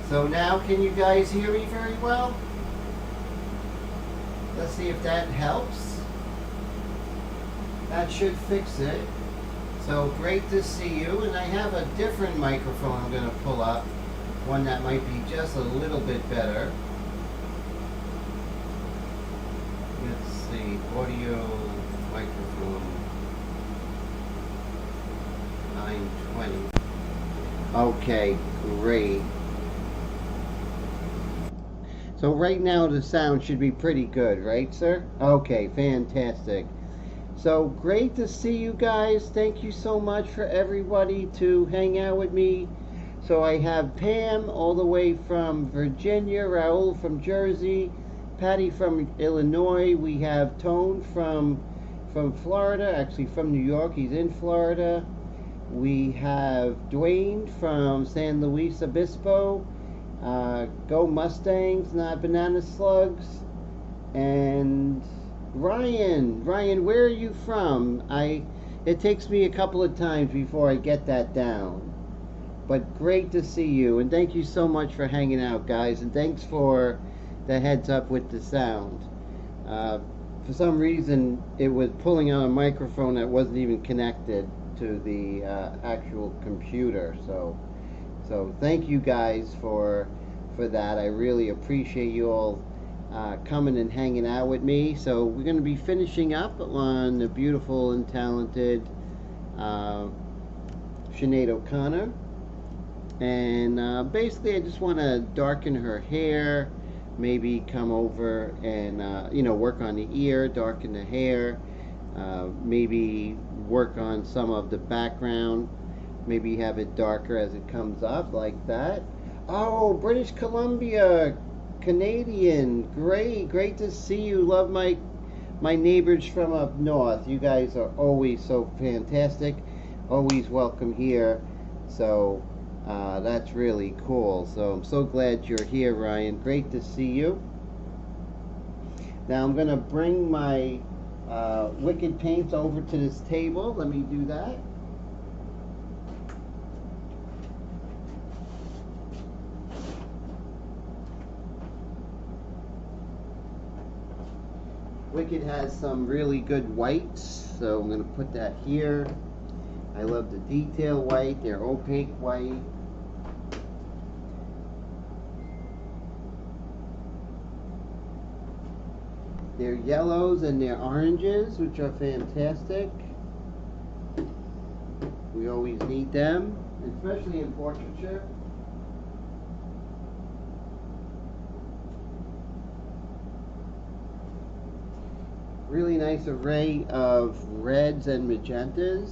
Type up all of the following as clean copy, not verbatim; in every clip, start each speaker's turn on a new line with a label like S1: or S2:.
S1: So now can you guys hear me very well? Let's see if that helps. That should fix it. So great to see you. And I have a different microphone I'm going to pull up. One that might be just a little bit better. Let's see. Audio microphone 920. Okay, great. So right now the sound should be pretty good, right, sir? Okay, fantastic. So great to see you guys. Thank you so much for everybody to hang out with me. So I have Pam all the way from Virginia, Raul from Jersey, Patty from Illinois. We have Tone from Florida, actually from New York. He's in Florida. We have Dwayne from San Luis Obispo. Go Mustangs, not Banana Slugs. And Ryan, where are you from? It takes me a couple of times before I get that down. But great to see you, and thank you so much for hanging out, guys, and thanks for the heads up with the sound. For some reason, it was pulling on a microphone that wasn't even connected to the actual computer. So thank you guys for that. I really appreciate you all coming and hanging out with me. So we're going to be finishing up on the beautiful and talented Sinead O'Connor. And basically I just want to darken her hair, maybe come over and work on the ear, darken the hair, maybe work on some of the background, maybe have it darker as it comes up like that. Oh, British Columbia, Canadian, great to see you. Love my neighbors from up north. You guys are always so fantastic, always welcome here. So that's really cool. So I'm so glad you're here, Ryan. Great to see you. Now I'm gonna bring my Wicked paints over to this table. Let me do that. Wicked has some really good whites, so I'm going to put that here. I love the detail white, their opaque white. Their yellows and their oranges, which are fantastic. We always need them, especially in portraiture. Really nice array of reds and magentas.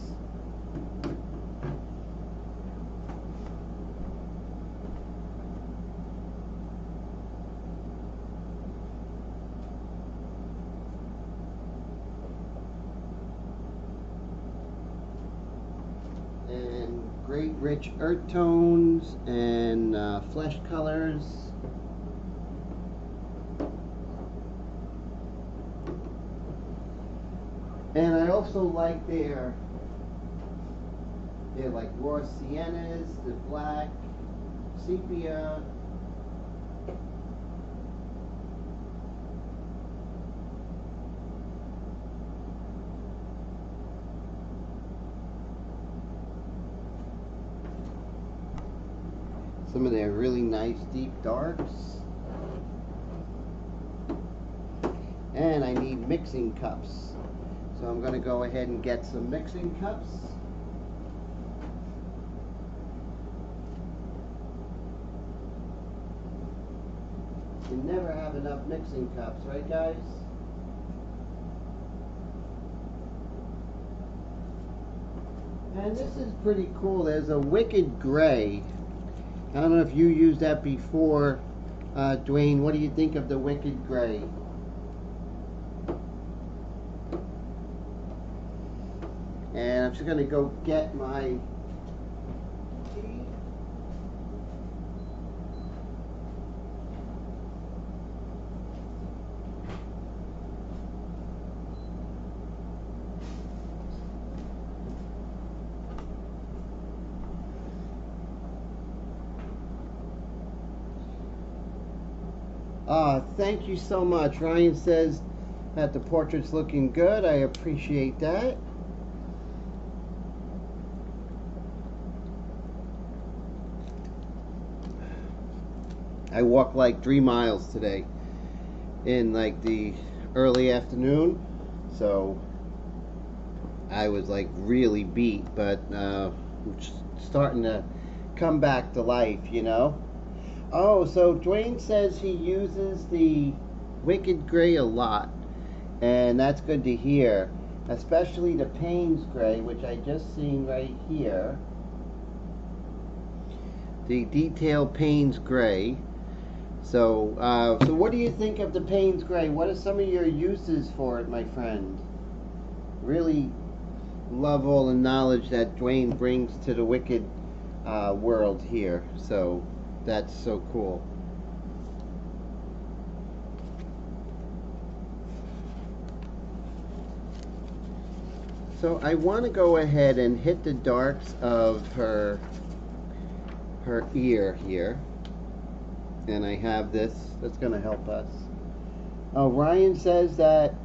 S1: And great rich earth tones and flesh colors. And I also like their like raw siennas, the black, sepia. Some of their really nice deep darks. And I need mixing cups. So I'm going to go ahead and get some mixing cups. You never have enough mixing cups, right guys? And this is pretty cool. There's a Wicked Gray. I don't know if you used that before, Dwayne. What do you think of the Wicked Gray? And I'm just going to go get my key. Thank you so much. Ryan says that the portrait's looking good. I appreciate that. I walked like 3 miles today in like the early afternoon, so I was like really beat, but starting to come back to life, you know. Oh, so Dwayne says he uses the Wicked Gray a lot, and that's good to hear, especially the Payne's Gray, which I just seen right here. The Detail Payne's Gray. So what do you think of the Payne's Gray? What are some of your uses for it, my friend? Really love all the knowledge that Dwayne brings to the Wicked world here. So that's so cool. So I want to go ahead and hit the darks of her ear here. And I have this that's going to help us. Ryan says that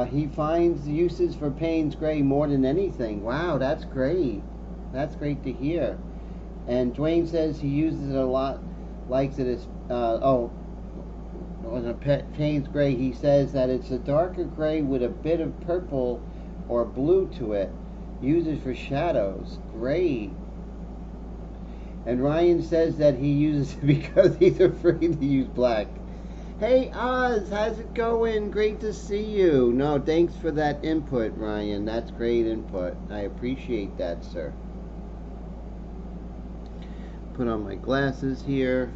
S1: he finds uses for Payne's Gray more than anything. Wow, that's great. That's great to hear. And Dwayne says he uses it a lot, likes it as, on a Payne's Gray, he says that it's a darker gray with a bit of purple or blue to it. Uses for shadows. Great. And Ryan says that he uses it because he's afraid to use black. Hey Oz, how's it going? Great to see you. No, thanks for that input, Ryan. That's great input. I appreciate that, sir. Put on my glasses here.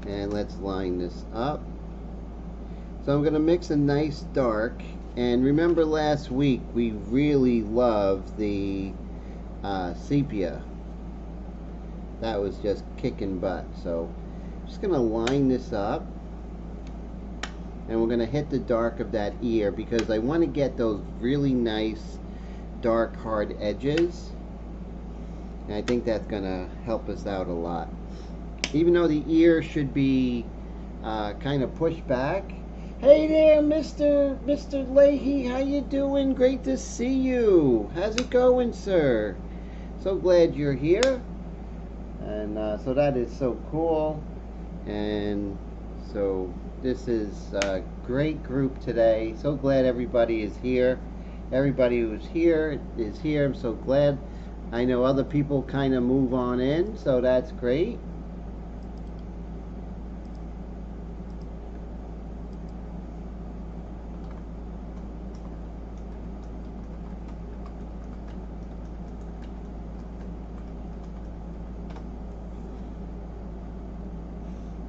S1: And let's line this up. So I'm going to mix a nice dark. And remember last week we really loved the sepia. That was just kicking butt. So I'm just going to line this up. And we're going to hit the dark of that ear because I want to get those really nice dark hard edges. And I think that's going to help us out a lot. Even though the ear should be kind of pushed back. Hey there, Mr. Leahy. How you doing? Great to see you. How's it going, sir? So glad you're here. And so that is so cool. And so this is a great group today. So glad everybody is here. Everybody who's here is here. I'm so glad. I know other people kind of move on in, so that's great.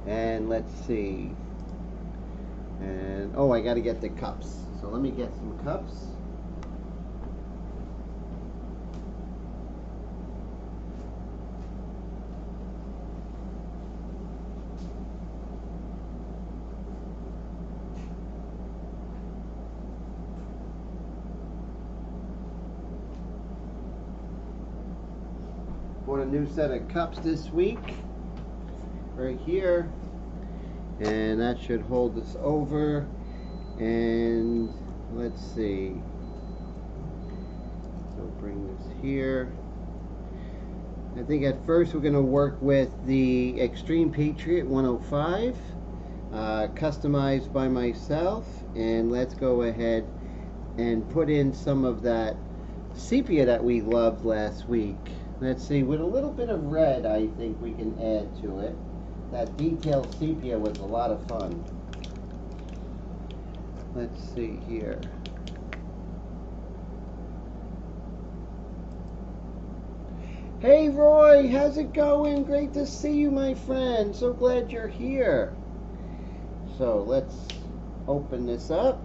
S1: And let's see. And oh, I got to get the cups. So let me get some cups. Bought a new set of cups this week. Right here, and that should hold us over. And let's see, so bring this here. I think at first we're going to work with the Extreme Patriot 105, customized by myself, and let's go ahead and put in some of that sepia that we loved last week. Let's see, with a little bit of red I think we can add to it. That detailed sepia was a lot of fun. Let's see here. Hey Roy, how's it going? Great to see you, my friend. So glad you're here. So let's open this up.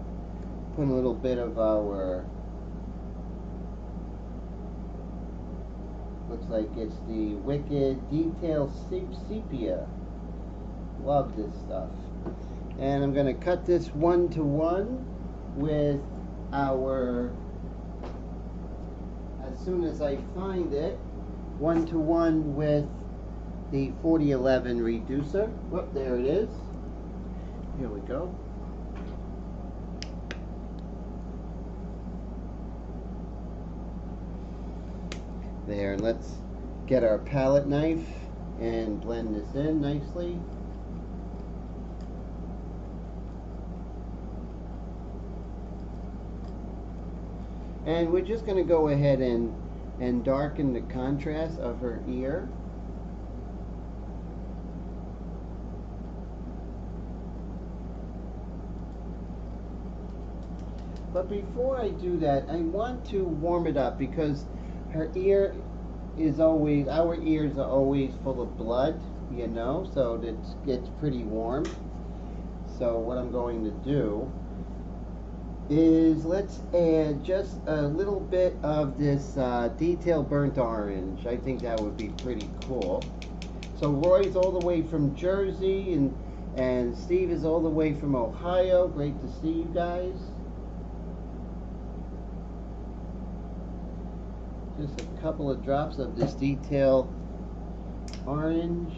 S1: Put a little bit of our, looks like it's the Wicked Detail Sepia. Love this stuff. And I'm going to cut this 1-to-1 with our, as soon as I find it, 1-to-1 with the 4011 reducer. Whoop, there it is. Here we go. There, and let's get our palette knife and blend this in nicely. And we're just going to go ahead and darken the contrast of her ear. But before I do that, I want to warm it up because her ear is always, our ears are always full of blood, you know, so it gets pretty warm. So what I'm going to do is let's add just a little bit of this detail burnt orange. I think that would be pretty cool. So Roy's all the way from Jersey and Steve is all the way from Ohio. Great to see you guys. Just a couple of drops of this detail orange.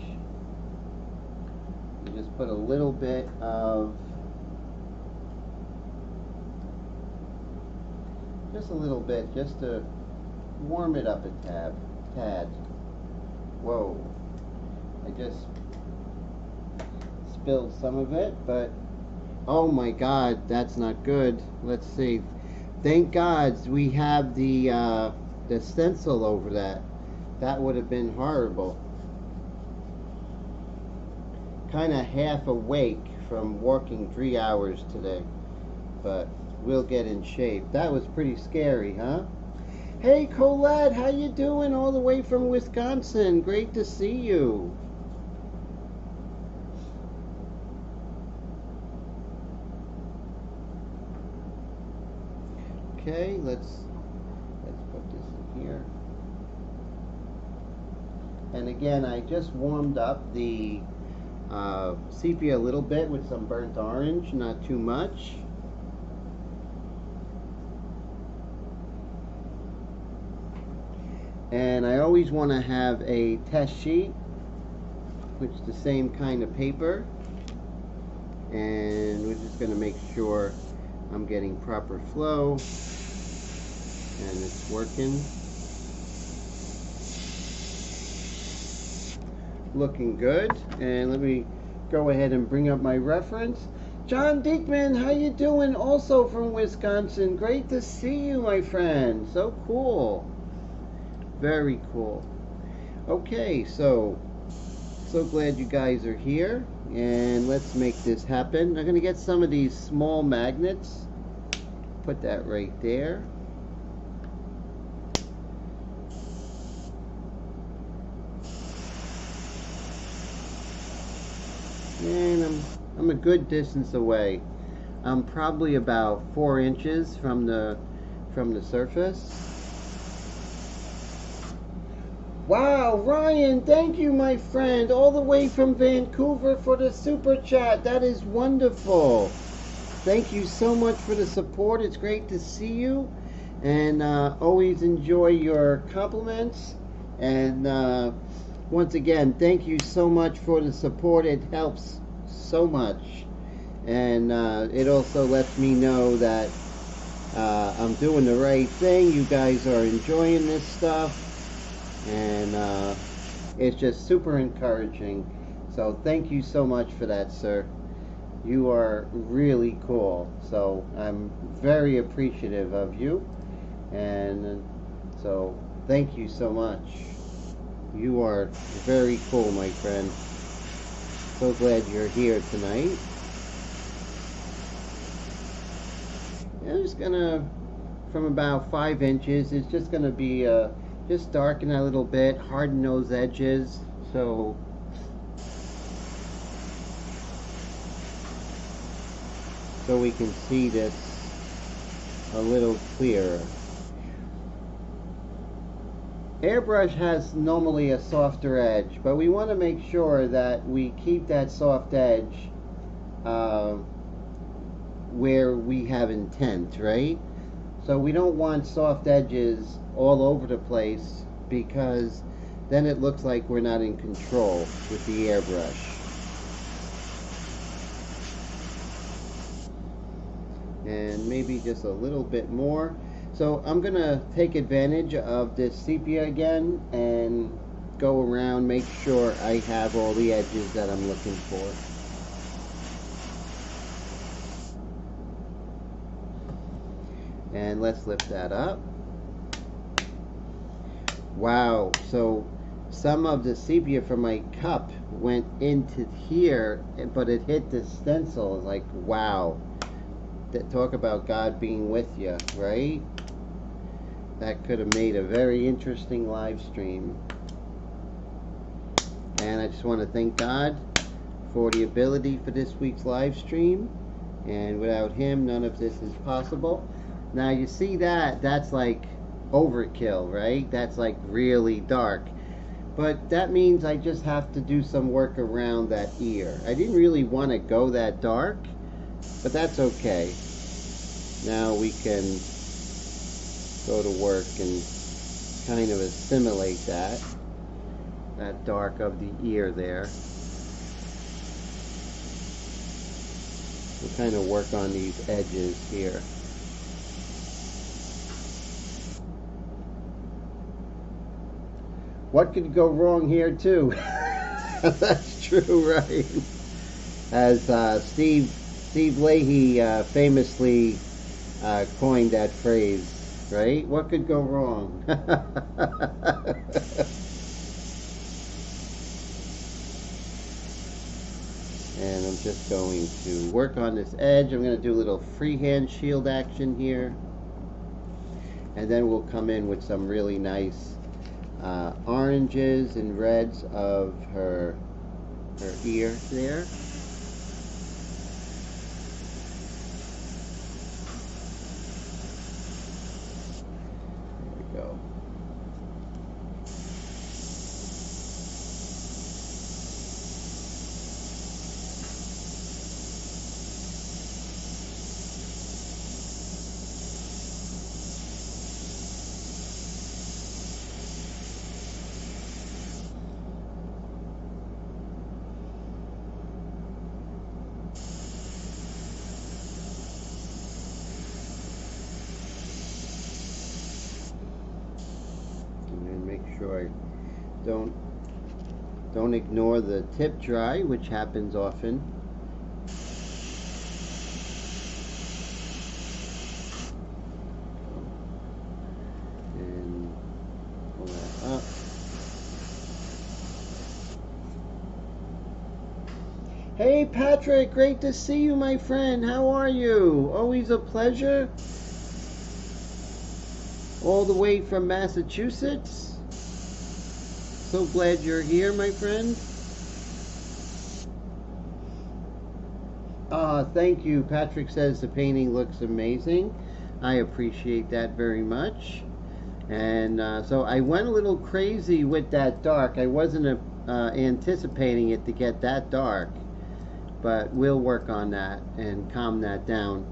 S1: You just put a little bit of, just a little bit, just to warm it up a tad. Whoa, I just spilled some of it, but oh my God, that's not good. Let's see. Thank God we have the stencil over that. That would have been horrible. Kind of half awake from working 3 hours today, but we'll get in shape. That was pretty scary, huh? Hey Colette, how you doing all the way from Wisconsin? Great to see you. Okay, let's put this in here. And again, I just warmed up the sepia a little bit with some burnt orange, not too much. And I always want to have a test sheet, which is the same kind of paper. And we're just going to make sure I'm getting proper flow and it's working. Looking good. And let me go ahead and bring up my reference. John Diekman, how you doing? Also from Wisconsin. Great to see you, my friend. So cool. Very cool. Okay, so glad you guys are here, and let's make this happen. I'm gonna get some of these small magnets, put that right there. And I'm a good distance away. I'm probably about 4 inches from the surface. Wow, Ryan, thank you, my friend, all the way from Vancouver for the super chat. That is wonderful. Thank you so much for the support. It's great to see you, and always enjoy your compliments. And once again, thank you so much for the support. It helps so much, and it also lets me know that I'm doing the right thing. You guys are enjoying this stuff. And it's just super encouraging. So thank you so much for that, sir. You are really cool. So I'm very appreciative of you. And so thank you so much. You are very cool, my friend. So glad you're here tonight. I'm just gonna, from about 5 inches, it's just gonna be just darken a little bit, harden those edges, so we can see this a little clearer. Airbrush has normally a softer edge, but we want to make sure that we keep that soft edge where we have intent, right? So we don't want soft edges all over the place, because then it looks like we're not in control with the airbrush. And maybe just a little bit more. So I'm gonna take advantage of this sepia again and go around, make sure I have all the edges that I'm looking for. And let's lift that up. Wow, so some of the sepia from my cup went into here, but it hit the stencil. Like, wow. Talk about God being with you, right? That could have made a very interesting live stream. And I just want to thank God for the ability for this week's live stream. And without Him, none of this is possible. Now you see that's like overkill, right? That's like really dark. But that means I just have to do some work around that ear. I didn't really want to go that dark, but that's okay. Now we can go to work and kind of assimilate that dark of the ear there. We'll kind of work on these edges here. What could go wrong here too? That's true, right? As Steve Leahy famously coined that phrase, right? What could go wrong? And I'm just going to work on this edge. I'm going to do a little freehand shield action here. And then we'll come in with some really nice oranges and reds of her ear there. Go. Sure I don't ignore the tip dry, which happens often. And pull that up. Hey Patrick, great to see you, my friend. How are you? Always a pleasure. All the way from Massachusetts. So glad you're here, my friend. Thank you. Patrick says the painting looks amazing. I appreciate that very much. And so I went a little crazy with that dark. I wasn't anticipating it to get that dark, but we'll work on that and calm that down.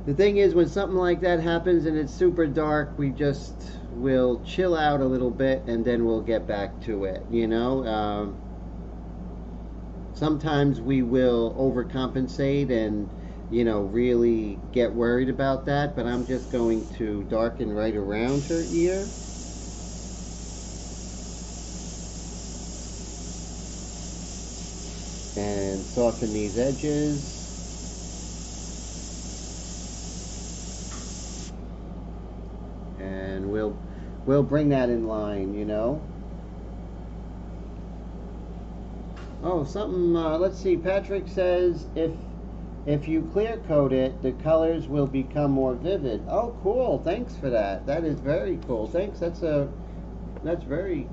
S1: The thing is, when something like that happens and it's super dark, we'll chill out a little bit and then we'll get back to it, you know. Sometimes we will overcompensate and, you know, really get worried about that, but I'm just going to darken right around her ear. And soften these edges. And we'll bring that in line, you know. Oh, something, let's see, Patrick says if you clear coat it, the colors will become more vivid. Oh, cool, thanks for that. That is very cool. Thanks, that's very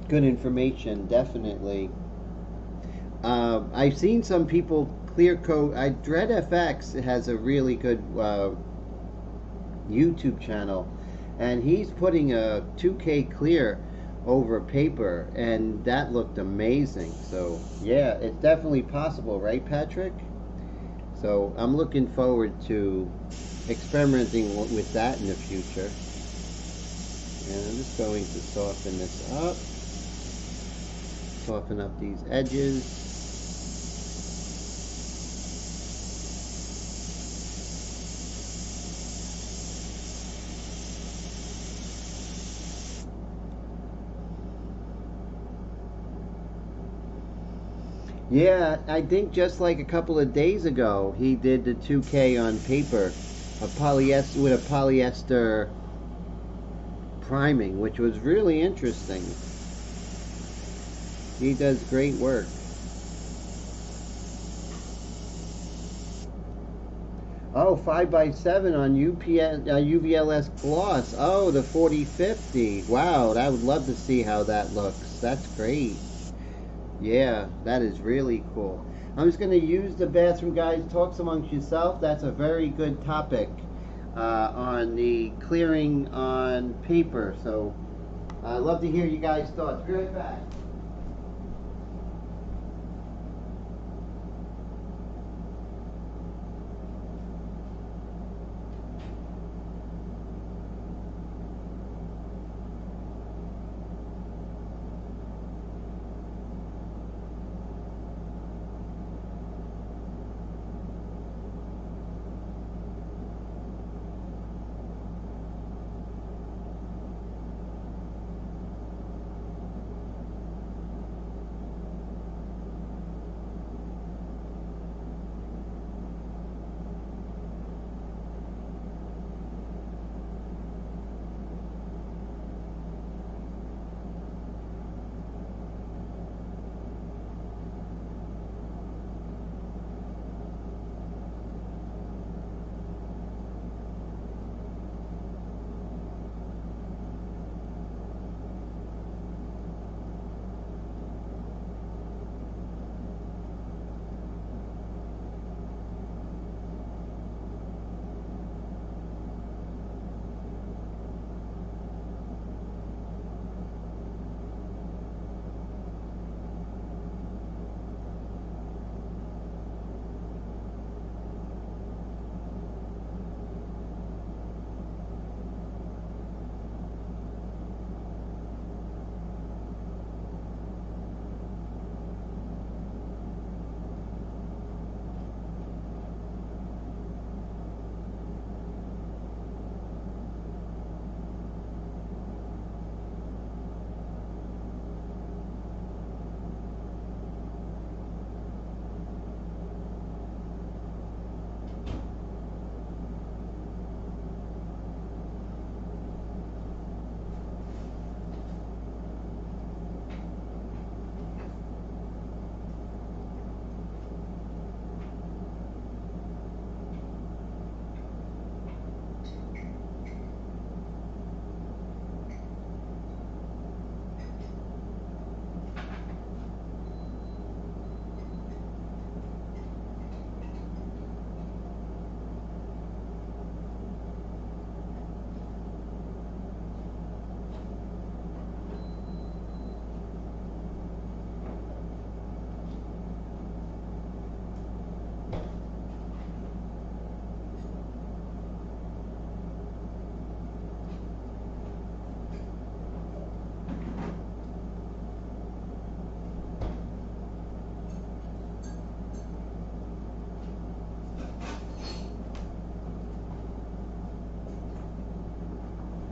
S1: good information, definitely. I've seen some people clear coat. DreadFX has a really good YouTube channel, and he's putting a 2K clear over paper, and that looked amazing. So yeah, it's definitely possible, right, Patrick? So I'm looking forward to experimenting with that in the future. And I'm just going to soften this up. Soften up these edges. Yeah, I think just like a couple of days ago, he did the 2K on paper, a polyester with a polyester priming, which was really interesting. He does great work. Oh, 5x7 on UVLS gloss. Oh, the 4050. Wow, I would love to see how that looks. That's great. Yeah, that is really cool. I'm just going to use the bathroom, guys. Talks amongst yourself. That's a very good topic on the clearing on paper. So I'd love to hear you guys' thoughts. Be right back.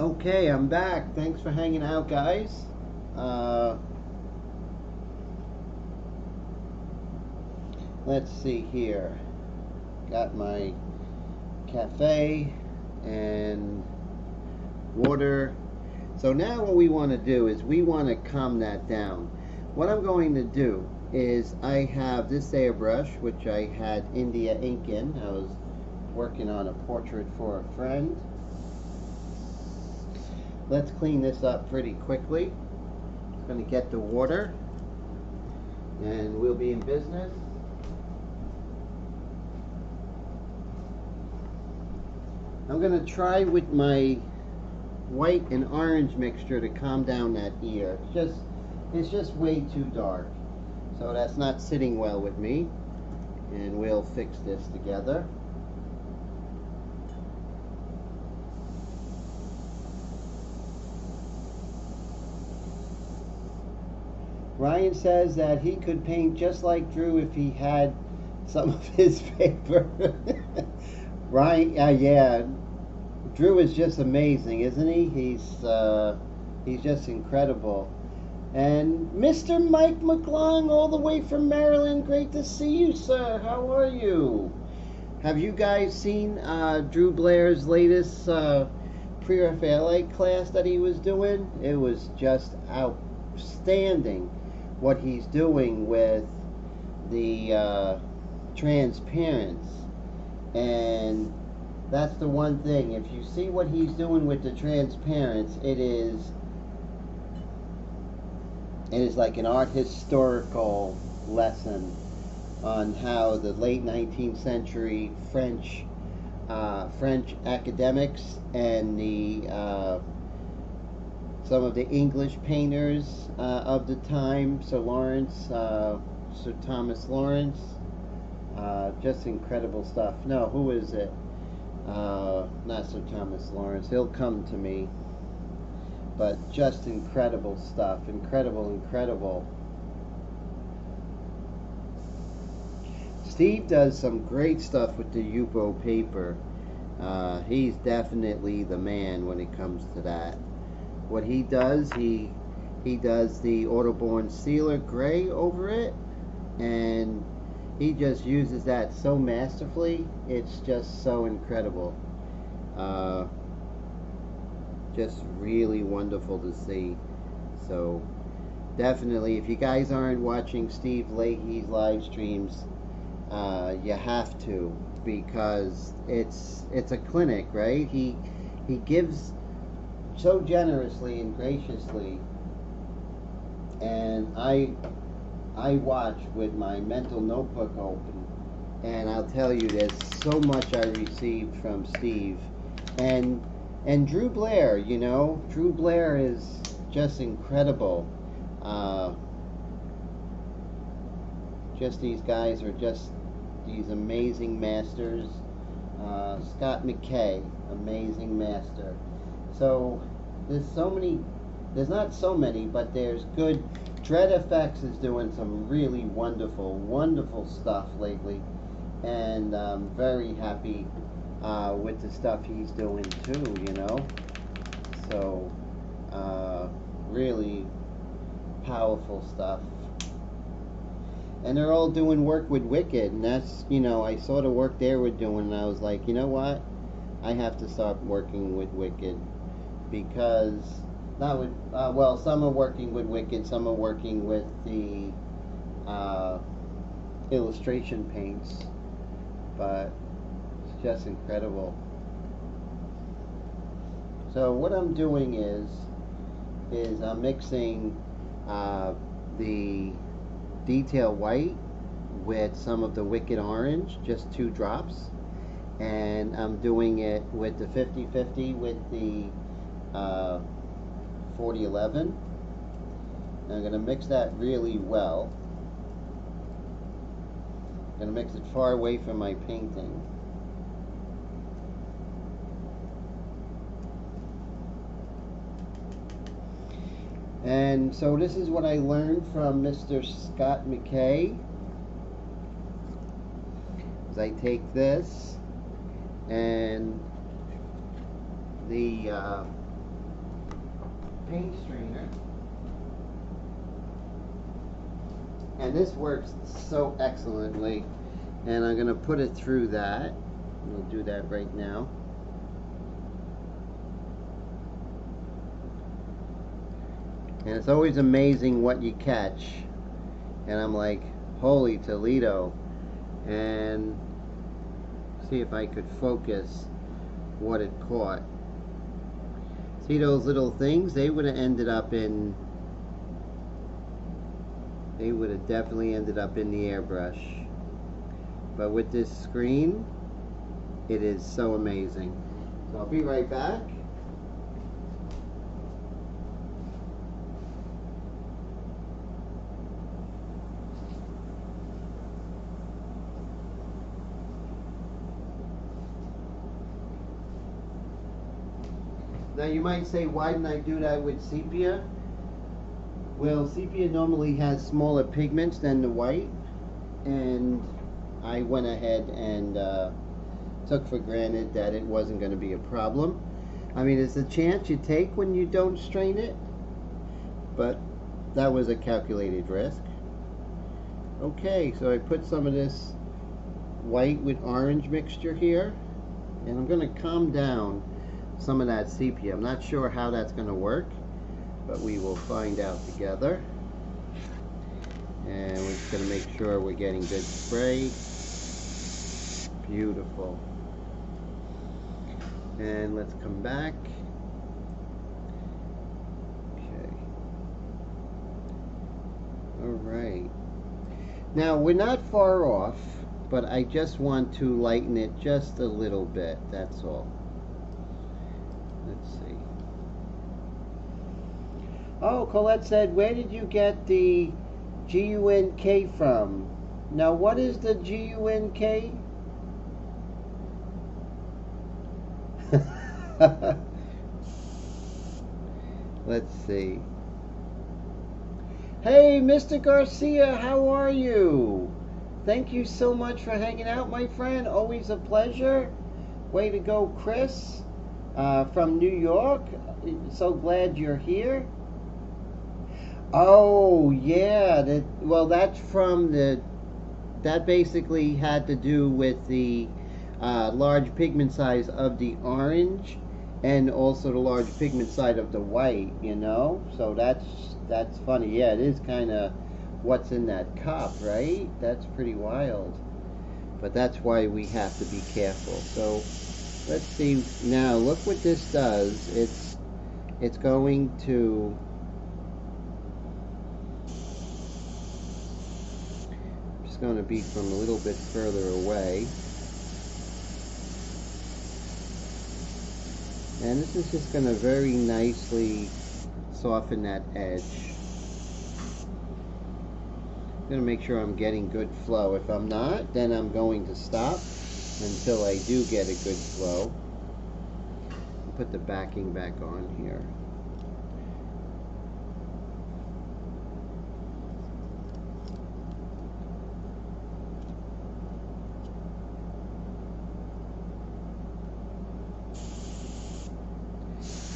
S1: Okay, I'm back. Thanks for hanging out, guys. Uh, let's see here. Got my cafe and water. So now what we want to do is we want to calm that down. What I'm going to do is I have this airbrush, which I had India ink in. I was working on a portrait for a friend. Let's clean this up pretty quickly. I'm going to get the water and we'll be in business. I'm going to try with my white and orange mixture to calm down that ear. It's just way too dark. So that's not sitting well with me. And we'll fix this together. Ryan says that he could paint just like Drew if he had some of his paper. Ryan, yeah, Drew is just amazing, isn't he? He's just incredible. And Mr. Mike McClung, all the way from Maryland, great to see you, sir. How are you? Have you guys seen Drew Blair's latest Pre-Raphaelite class that he was doing? It was just outstanding what he's doing with the transparents. And that's the one thing. If you see what he's doing with the transparents, it is like an art historical lesson on how the late 19th century French academics and the some of the English painters of the time, Sir Thomas Lawrence, just incredible stuff. No, who is it? Not Sir Thomas Lawrence. He'll come to me. But just incredible stuff. Incredible. Steve does some great stuff with the Yupo paper. He's definitely the man when it comes to that. What he does, he does the Autoborn Sealer gray over it, and he just uses that so masterfully. It's just so incredible. Just really wonderful to see. So definitely, if you guys aren't watching Steve Leahy's live streams, you have to, because it's a clinic, right? He gives so generously and graciously, and I watch with my mental notebook open, and I'll tell you, there's so much I received from Steve. And Drew Blair, you know, Drew Blair is just incredible. Just these guys are just these amazing masters. Scott McKay, amazing master. So there's not so many, but there's good. Dread FX is doing some really wonderful stuff lately, and I'm very happy with the stuff he's doing too, you know. So really powerful stuff. And they're all doing work with Wicked, and that's, you know, I saw the work they were doing, and I was like, you know what, I have to start working with Wicked, because not with well, some are working with Wicked, some are working with the illustration paints, but it's just incredible. So what I'm doing is I'm mixing the detail white with some of the Wicked orange, just 2 drops, and I'm doing it with the 50-50 with the 4011. And I'm going to mix that really well. I'm going to mix it far away from my painting. And so this is what I learned from Mr. Scott McKay. As I take this and the paint strainer, and this works so excellently, and I'm going to put it through that. We'll do that right now. And it's always amazing what you catch. And I'm like, holy Toledo. And see if I could focus what it caught. See those little things? They would have ended up in, they would have definitely ended up in the airbrush. But with this screen, it is so amazing. So I'll be right back. Now you might say, why didn't I do that with sepia? Well, sepia normally has smaller pigments than the white, and I went ahead and took for granted that it wasn't going to be a problem. I mean, it's a chance you take when you don't strain it, but that was a calculated risk. Okay, so I put some of this white with orange mixture here, and I'm going to calm down some of that sepia. I'm not sure how that's going to work, but we will find out together. And we're just going to make sure we're getting good spray. Beautiful. And let's come back. Okay. Alright. Now we're not far off, but I just want to lighten it just a little bit, that's all. Let's see. Oh, Colette said, where did you get the GUNK from? Now what is the GUNK? Let's see. Hey, Mr. Garcia, how are you? Thank you so much for hanging out, my friend. Always a pleasure. Way to go, Chris, from New York. So glad you're here. Oh, yeah. Well, that's from that basically had to do with the large pigment size of the orange and also the large pigment size of the white, you know? So that's funny. Yeah, it is kind of what's in that cup, right? That's pretty wild. But that's why we have to be careful. So let's see now. Look what this does. It's going to just going to be from a little bit further away. And this is just going to very nicely soften that edge. I'm going to make sure I'm getting good flow. If I'm not, then I'm going to stop until I do get a good flow. I'll put the backing back on here.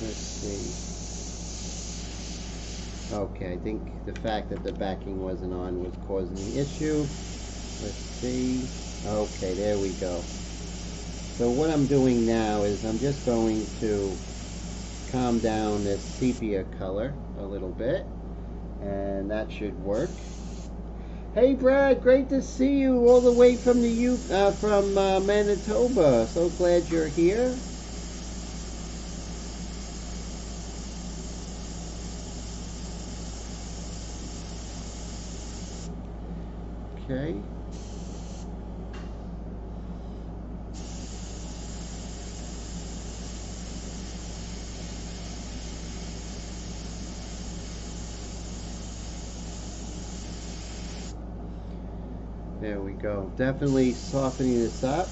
S1: Let's see. Okay, I think the fact that the backing wasn't on was causing the issue. Let's see. Okay, there we go. So what I'm doing now is I'm just going to calm down this sepia color a little bit, and that should work. Hey Brad, great to see you all the way from the Manitoba. So glad you're here. Okay. There we go. Definitely softening this up,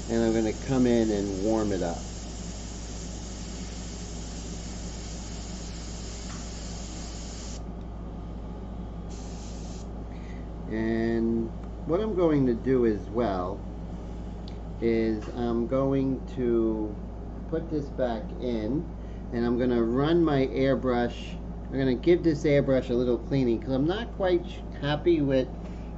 S1: and I'm going to come in and warm it up. And what I'm going to do as well is I'm going to put this back in, and I'm going to run my airbrush. I'm going to give this airbrush a little cleaning because I'm not quite happy with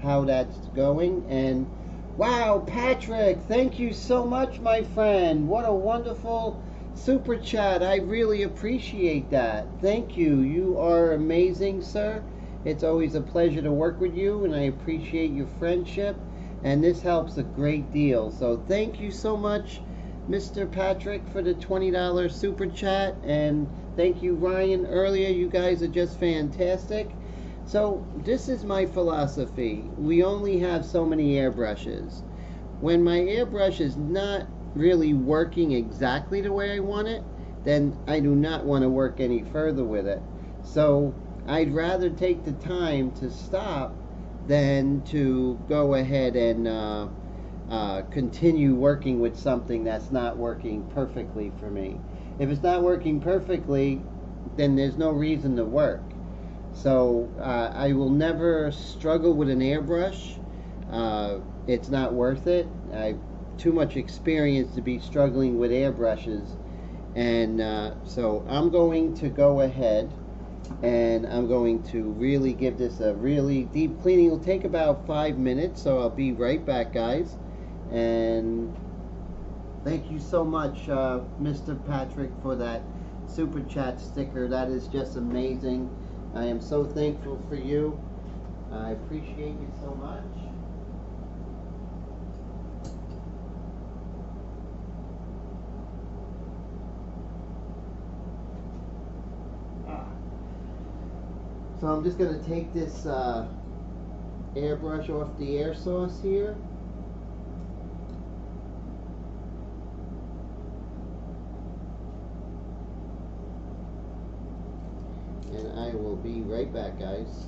S1: how that's going. And wow, Patrick, thank you so much, my friend. What a wonderful super chat. I really appreciate that. Thank you. You are amazing, sir. It's always a pleasure to work with you, and I appreciate your friendship, and this helps a great deal. So thank you so much, Mr. Patrick, for the $20 super chat, and thank you, Ryan, earlier. You guys are just fantastic. So this is my philosophy. We only have so many airbrushes. When my airbrush is not really working exactly the way I want it, then I do not want to work any further with it. So I'd rather take the time to stop than to go ahead and continue working with something that's not working perfectly for me. If it's not working perfectly, then there's no reason to work. So I will never struggle with an airbrush. It's not worth it. I've too much experience to be struggling with airbrushes. And so I'm going to go ahead and I'm going to really give this a really deep cleaning. It'll take about 5 minutes, so I'll be right back, guys. And thank you so much, Mr. Patrick, for that super chat sticker. That is just amazing. I am so thankful for you. I appreciate you so much. So I'm just going to take this airbrush off the air source here. And I will be right back, guys.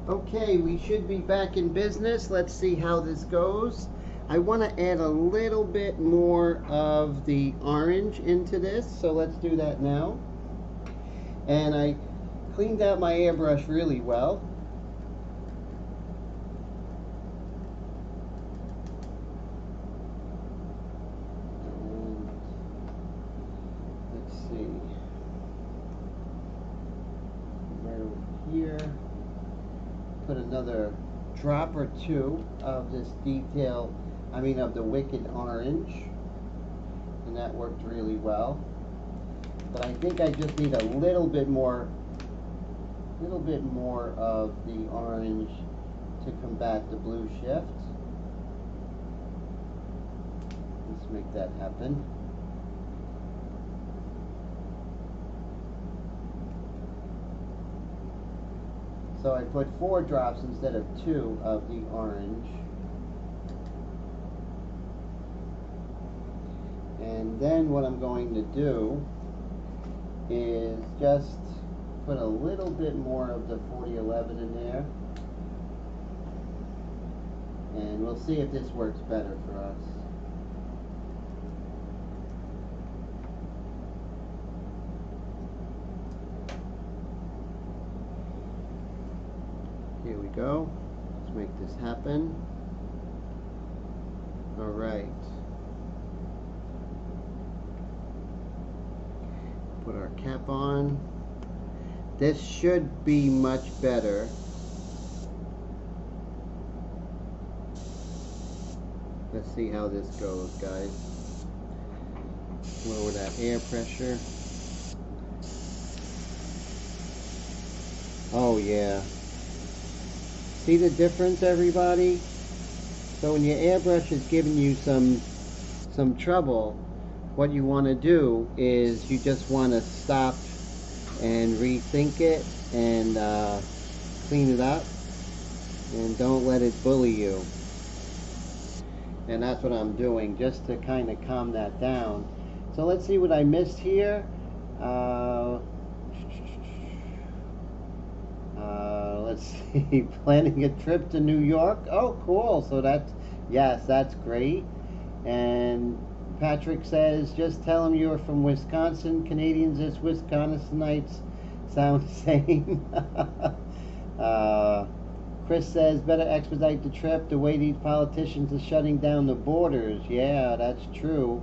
S1: Okay, we should be back in business. Let's see how this goes. I want to add a little bit more of the orange into this, so let's do that now. And I cleaned out my airbrush really well. And let's see. Right over here. Put another drop or two of this detail of the Wicked Orange, and that worked really well. But I think I just need a little bit more of the orange to combat the blue shift. Let's make that happen. So I put 4 drops instead of 2 of the orange. And then what I'm going to do is just put a little bit more of the 4011 in there. And we'll see if this works better for us. Here we go. Let's make this happen. All right. Put our cap on. This should be much better. Let's see how this goes, guys. Lower that air pressure. Oh yeah. See the difference, everybody? So when your airbrush is giving you some trouble, what you want to do is you just want to stop and rethink it and clean it up, and don't let it bully you. And that's what I'm doing, just to kind of calm that down. So let's see what I missed here. Let's see, planning a trip to New York. Oh, cool. So that's, yes, that's great. And Patrick says, just tell him you're from Wisconsin. Canadians as Wisconsinites sound the same. Chris says, better expedite the trip. The way these politicians are shutting down the borders. Yeah, that's true.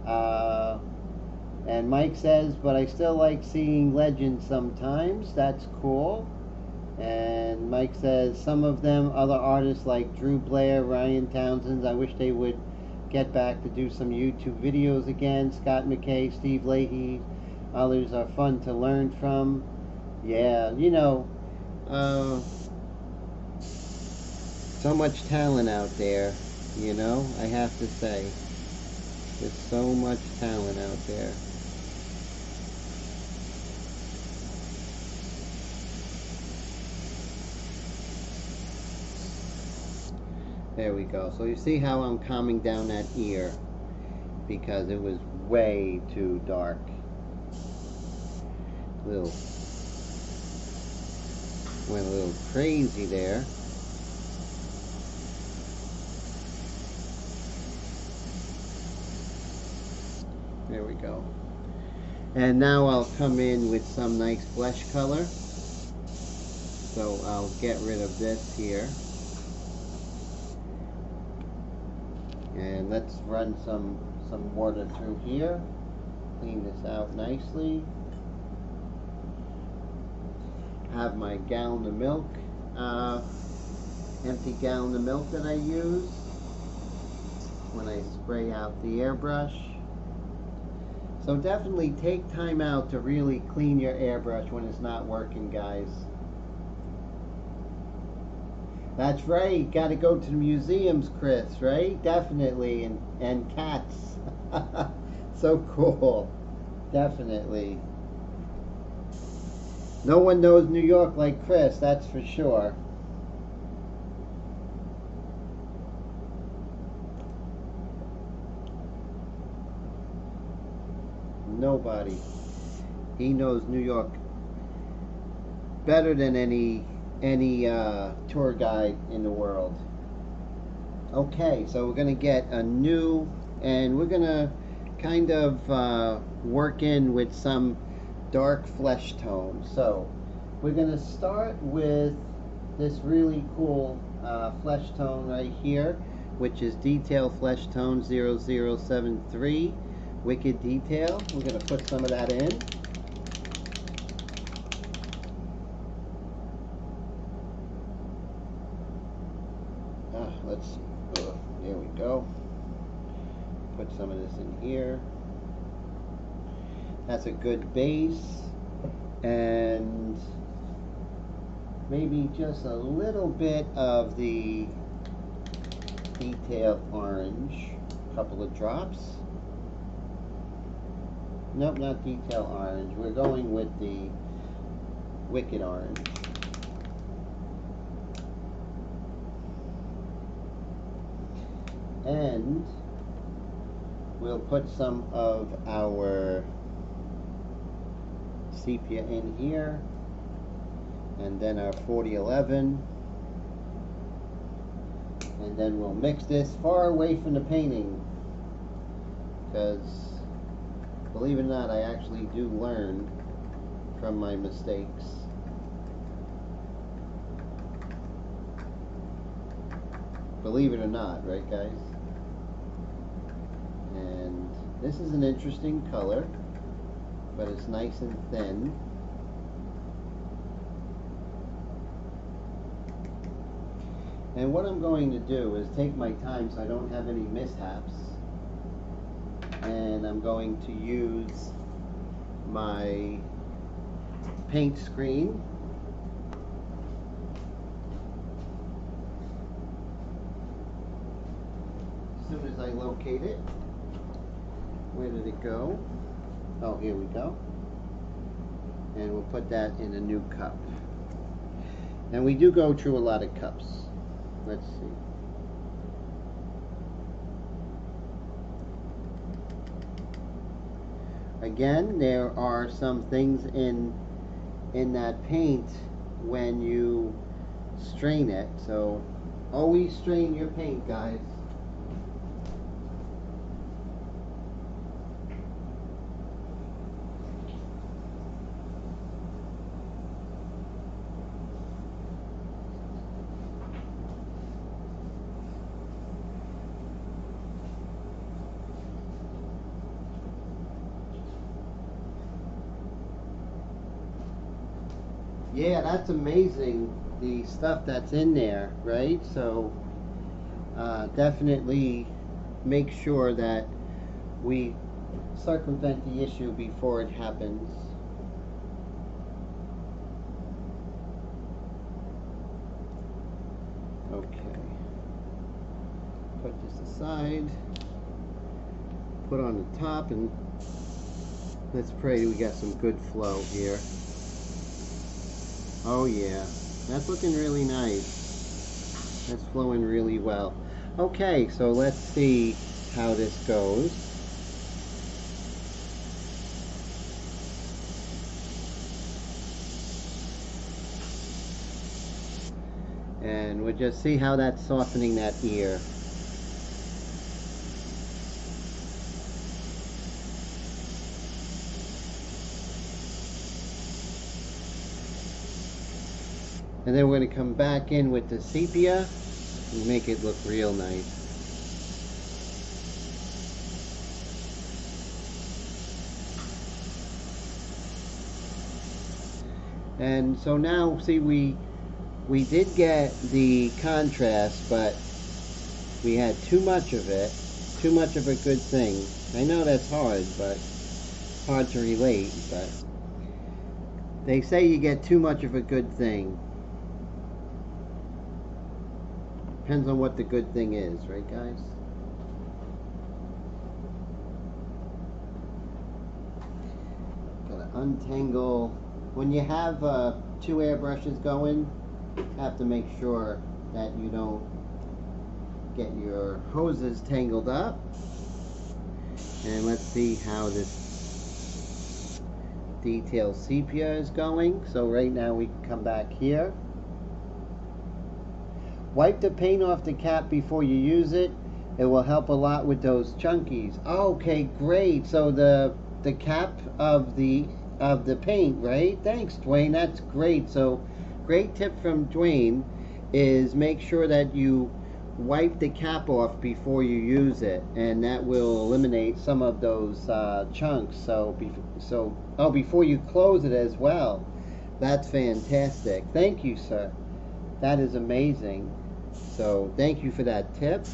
S1: And Mike says, but I still like seeing legends sometimes. That's cool. And Mike says, some of them other artists like Drew Blair, Ryan Townsend, I wish they would get back to do some YouTube videos again. Scott McKay, Steve Leahy, others are fun to learn from. Yeah, you know, so much talent out there, you know, I have to say. There's so much talent out there. There we go. So you see how I'm calming down that ear, because it was way too dark. Went a little crazy there. There we go. And now I'll come in with some nice flesh color. So I'll get rid of this here. And let's run some water through here. Clean this out nicely. Have my gallon of milk, empty gallon of milk that I use when I spray out the airbrush. So definitely take time out to really clean your airbrush when it's not working, guys. That's right, got to go to the museums, Chris, right? Definitely, and cats. So cool, definitely. No one knows New York like Chris, that's for sure. Nobody. He knows New York better than any tour guide in the world. Okay, so we're going to get a new, and we're going to kind of work in with some dark flesh tone. So we're going to start with this really cool flesh tone right here, which is Detail Flesh Tone 0073, Wicked Detail. We're going to put some of that in. There we go. Put some of this in here. That's a good base. And maybe just a little bit of the detail orange. A couple of drops. Nope, not detail orange. We're going with the wicked orange. And we'll put some of our sepia in here, and then our 4011, and then we'll mix this far away from the painting, because believe it or not, I actually do learn from my mistakes. Believe it or not, right guys? And this is an interesting color, but it's nice and thin. And what I'm going to do is take my time so I don't have any mishaps, and I'm going to use my paint screen. As soon as I locate it. Where did it go? Oh, here we go. And we'll put that in a new cup. And we do go through a lot of cups. Let's see. Again, there are some things in that paint when you strain it. So always strain your paint, guys. Yeah, that's amazing, the stuff that's in there, right? So definitely make sure that we circumvent the issue before it happens. Okay. Put this aside. Put on the top, and let's pray we got some good flow here. Oh yeah, that's looking really nice. That's flowing really well. Okay, so let's see how this goes. And we'll just see how that's softening that ear. And then we're going to come back in with the sepia and make it look real nice. And so now, see, we did get the contrast, but we had too much of it, too much of a good thing. I know that's hard, but hard to relate, but they say you get too much of a good thing. Depends on what the good thing is, right guys? Gotta untangle. When you have two airbrushes going, you have to make sure that you don't get your hoses tangled up. And let's see how this detail sepia is going. So right now we can come back here. Wipe the paint off the cap before you use it. It will help a lot with those chunkies. Okay, great. So the cap of the paint, right? Thanks, Dwayne. That's great. So great tip from Dwayne is make sure that you wipe the cap off before you use it, and that will eliminate some of those chunks. So before you close it as well. That's fantastic. Thank you, sir. That is amazing. So thank you for that tip.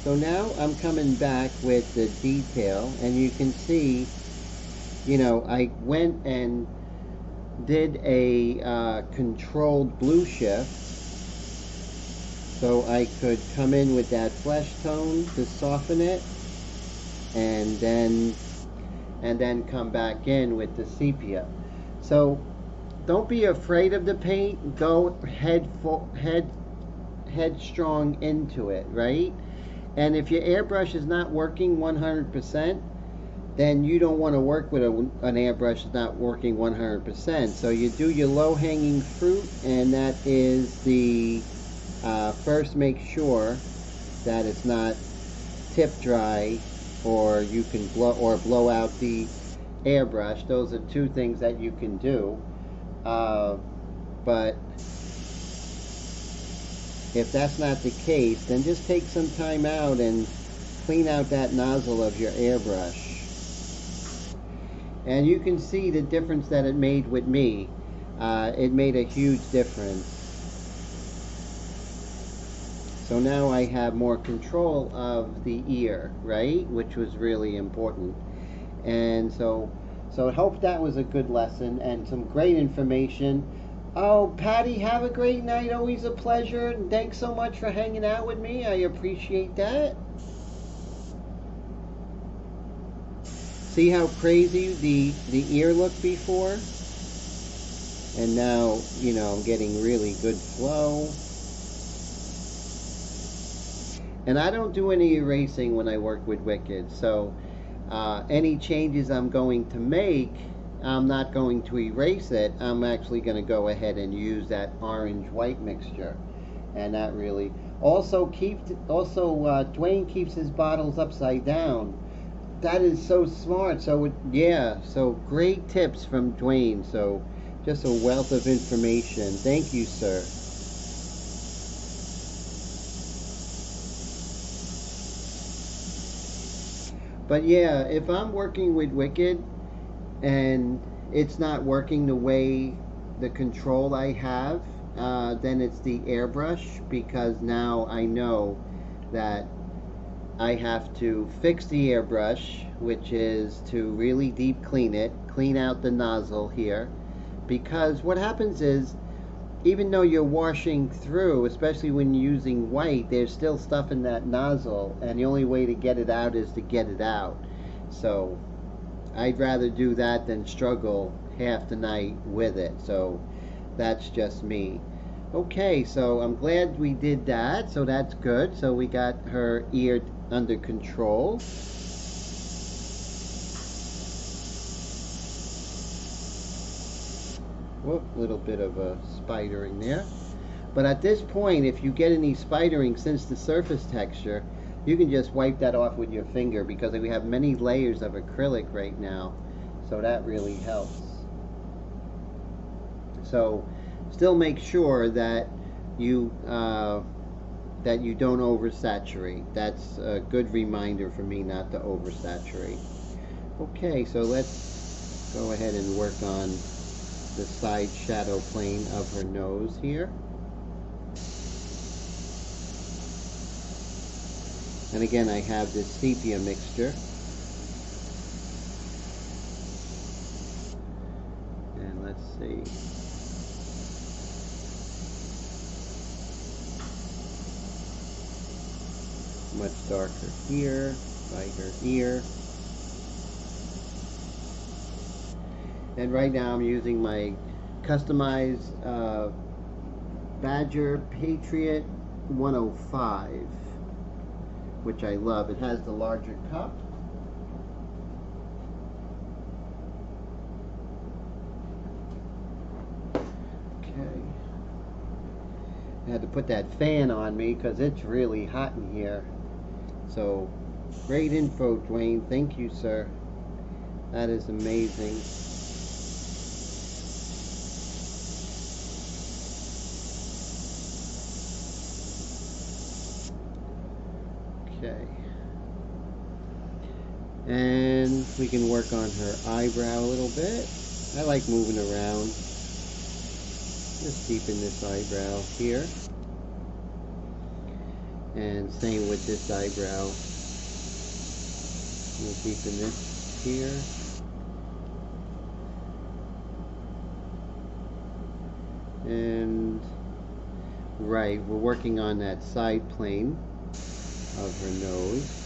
S1: So now I'm coming back with the detail, and you can see, you know, I went and did a controlled blue shift, so I could come in with that flesh tone to soften it, and then come back in with the sepia. So don't be afraid of the paint. Go headstrong into it, right? And if your airbrush is not working 100%, then you don't want to work with an airbrush that's not working 100%. So you do your low-hanging fruit, and that is the first make sure that it's not tip dry, or you can blow out the airbrush. Those are two things that you can do. But if that's not the case, then just take some time out and clean out that nozzle of your airbrush. And you can see the difference that it made with me. It made a huge difference. So now I have more control of the ear, right? Which was really important. And so I hope that was a good lesson and some great information. Oh, Patty, have a great night. Always a pleasure. And thanks so much for hanging out with me. I appreciate that. See how crazy the ear looked before? And now, you know, I'm getting really good flow. And I don't do any erasing when I work with Wicked, so any changes I'm going to make, I'm not going to erase it. I'm actually going to go ahead and use that orange-white mixture. And that really... Also, Dwayne keeps his bottles upside down. That is so smart. So, yeah, so great tips from Dwayne. So, just a wealth of information. Thank you, sir. But yeah, if I'm working with Wicked and it's not working the way the control I have, then it's the airbrush, because now I know that I have to fix the airbrush, which is to really deep clean it, clean out the nozzle here, because what happens is, even though you're washing through, especially when you're using white, there's still stuff in that nozzle, and the only way to get it out is to get it out. So I'd rather do that than struggle half the night with it. So that's just me. Okay, so I'm glad we did that, so that's good. So we got her ear under control. Whoop, little bit of a spidering there. But at this point, if you get any spidering since the surface texture, you can just wipe that off with your finger, because we have many layers of acrylic right now. So that really helps. So still make sure that you don't oversaturate. That's a good reminder for me not to oversaturate. Okay, so let's go ahead and work on the side shadow plane of her nose here. And again, I have this sepia mixture. And let's see. Much darker here, lighter here. And right now I'm using my customized Badger Patriot 105, which I love. It has the larger cup. Okay. I had to put that fan on me because it's really hot in here. So, great info, Dwayne. Thank you, sir. That is amazing. Okay. And we can work on her eyebrow a little bit. I like moving around. Just deepen this eyebrow here. And same with this eyebrow. We'll deepen this here. And right, we're working on that side plane of her nose.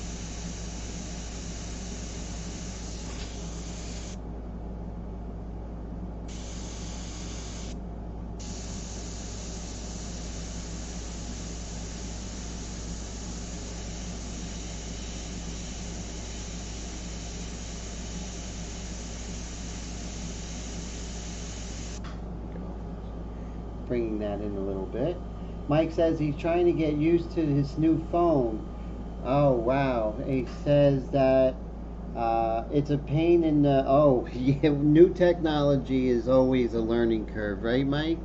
S1: Bringing that in a little bit. Mike says he's trying to get used to his new phone. Oh wow, he says that it's a pain in the, oh yeah, new technology is always a learning curve, right Mike?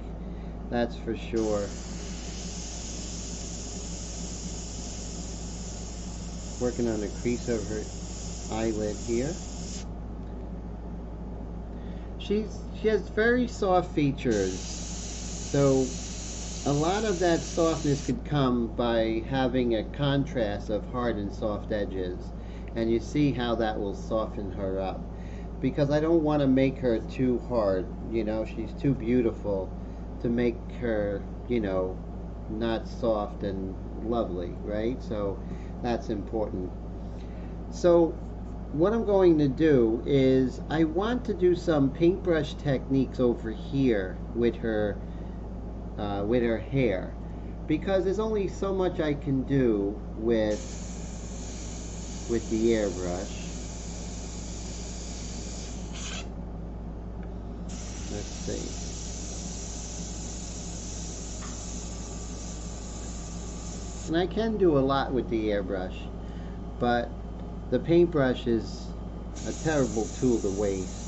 S1: That's for sure. Working on the crease of her eyelid here. She has very soft features. So a lot of that softness could come by having a contrast of hard and soft edges. And you see how that will soften her up. Because I don't want to make her too hard. You know, she's too beautiful to make her, you know, not soft and lovely, right? So that's important. So what I'm going to do is I want to do some paintbrush techniques over here with her hair, because there's only so much I can do with the airbrush. Let's see. And I can do a lot with the airbrush, but the paintbrush is a terrible tool to waste.